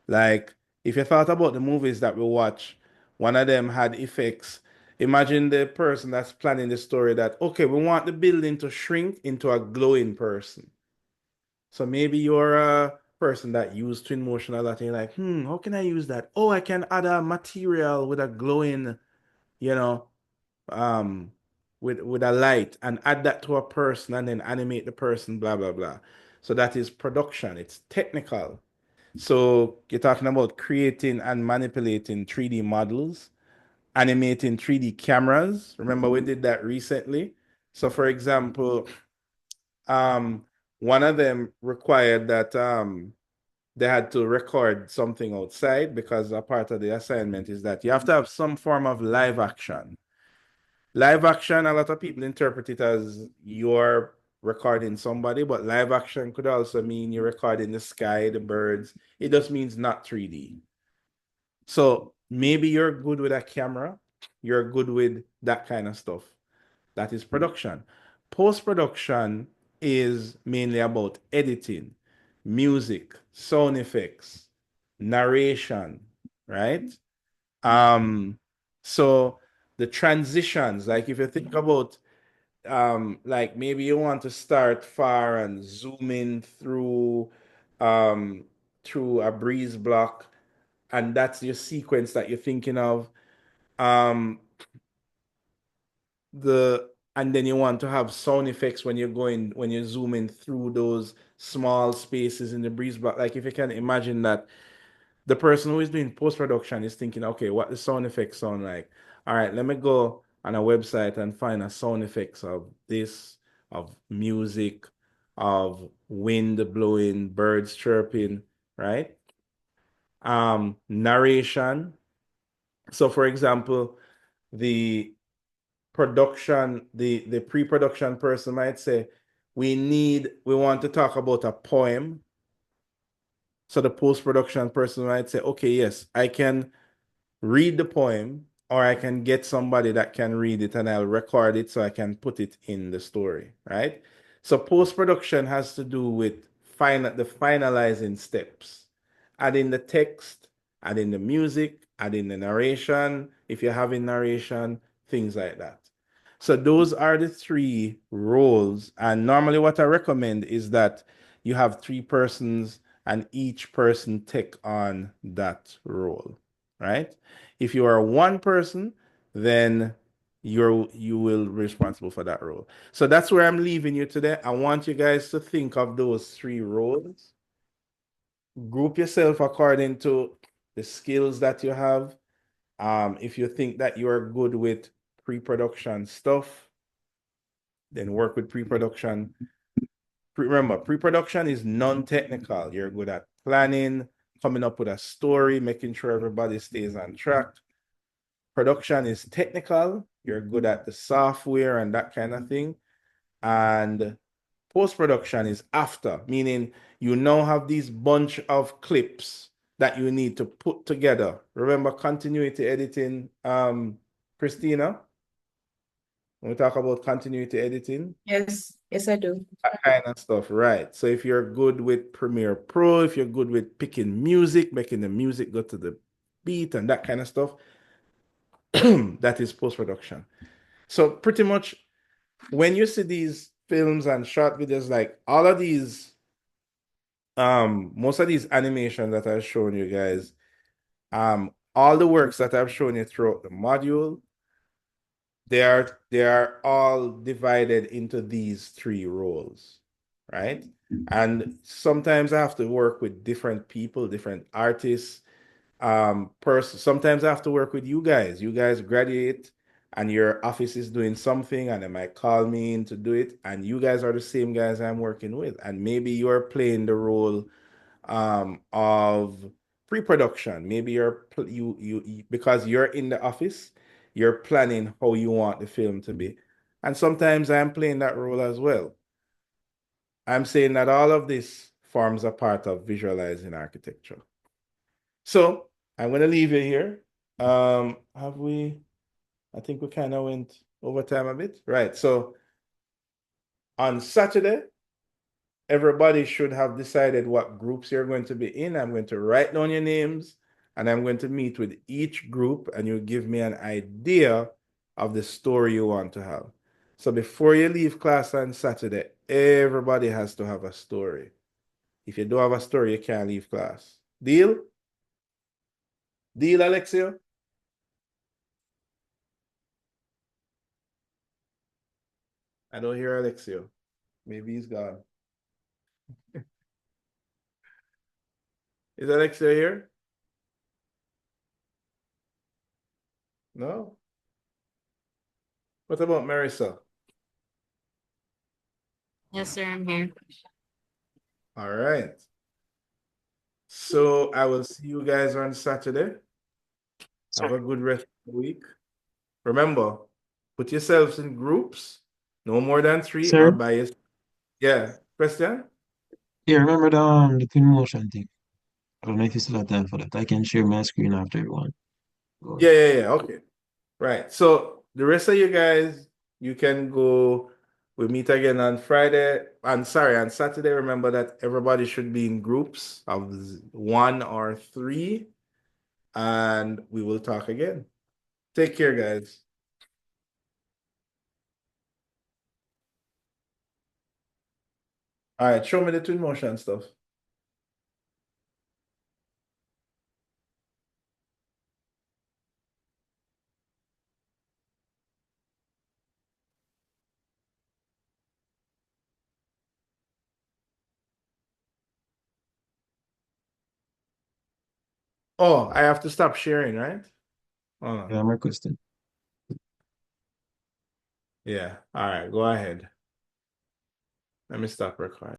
Like, if you thought about the movies that we watch, one of them had effects. Imagine the person that's planning the story that, okay, we want the building to shrink into a glowing person. So maybe you're a person that used Twinmotion a lot and you're like, how can I use that? Oh, I can add a material with a glowing, with a light and add that to a person and then animate the person, blah, blah, blah. So that is production. It's technical. So you're talking about creating and manipulating 3D models, animating 3D cameras. Remember we did that recently. So for example, one of them required that they had to record something outside because a part of the assignment is that you have to have some form of live action. Live action, a lot of people interpret it as you're recording somebody, but live action could also mean you're recording the sky, the birds. It just means not 3D. So maybe you're good with a camera, you're good with that kind of stuff. That is production. Post-production is mainly about editing, music, sound effects, narration, right? So the transitions, like if you think about like maybe you want to start far and zoom in through a breeze block, and that's your sequence that you're thinking of. And then you want to have sound effects when you're zooming through those small spaces in the breeze block. Like if you can imagine that the person who is doing post-production is thinking, okay, what the sound effects sound like? All right, let me go on a website and find a sound effects of this, of music, of wind blowing, birds chirping, right? Narration. So for example, the pre-production person might say, we want to talk about a poem. So the post-production person might say, okay, yes, I can read the poem, or I can get somebody that can read it and I'll record it so I can put it in the story, right? So post-production has to do with the finalizing steps, adding the text, adding the music, adding the narration, if you're having narration, things like that. So those are the 3 roles. And normally what I recommend is that you have 3 persons and each person take on that role, right? If you are one person, then you will be responsible for that role. So that's where I'm leaving you today. I want you guys to think of those 3 roles. Group yourself according to the skills that you have. If you think that you are good with pre-production stuff, then work with pre-production. Remember, pre-production is non-technical. You're good at planning, coming up with a story, making sure everybody stays on track. Production is technical. You're good at the software and that kind of thing. And post-production is after, meaning you now have these bunch of clips that you need to put together. Remember continuity editing, Christina? When we talk about continuity editing? Yes, I do. That kind of stuff, right? So if you're good with Premiere Pro, if you're good with picking music, making the music go to the beat and that kind of stuff, that is post-production. So pretty much when you see these films and short videos, like all of these, most of these animations that I've shown you guys, all the works that I've shown you throughout the module, they are all divided into these 3 roles, right? And sometimes I have to work with different people, different artists, sometimes I have to work with you guys. You guys graduate and your office is doing something and they might call me in to do it, and you guys are the same guys I'm working with, and maybe you're playing the role of pre-production. Maybe you because you're in the office, you're planning how you want the film to be, and sometimes I'm playing that role as well. I'm saying that all of this forms a part of visualizing architecture. So I'm going to leave you here. I think we kind of went over time a bit. Right. So on Saturday, everybody should have decided what groups you're going to be in. I'm going to write down your names and I'm going to meet with each group and you give me an idea of the story you want to have. So before you leave class on Saturday, everybody has to have a story. If you don't have a story, you can't leave class. Deal? Deal, Alexio? I don't hear Alexio. Maybe he's gone. Is Alexio here? No? What about Marissa? Yes, sir, I'm here. All right. So I will see you guys on Saturday. Have a good rest of the week. Remember, put yourselves in groups, no more than 3 or by yourself. Yeah, Christian? Yeah, remember the twin motion thing? I don't know if you still have time for that. I can share my screen after everyone. Yeah. Okay. Right. So the rest of you guys, you can go. We meet again on Friday. On Saturday. Remember that everybody should be in groups of 1 or 3, and we will talk again. Take care, guys. All right, show me the twin motion stuff. Oh, I have to stop sharing, right? Oh, Yeah, I'm requesting. yeah. All right, go ahead. Let me stop recording.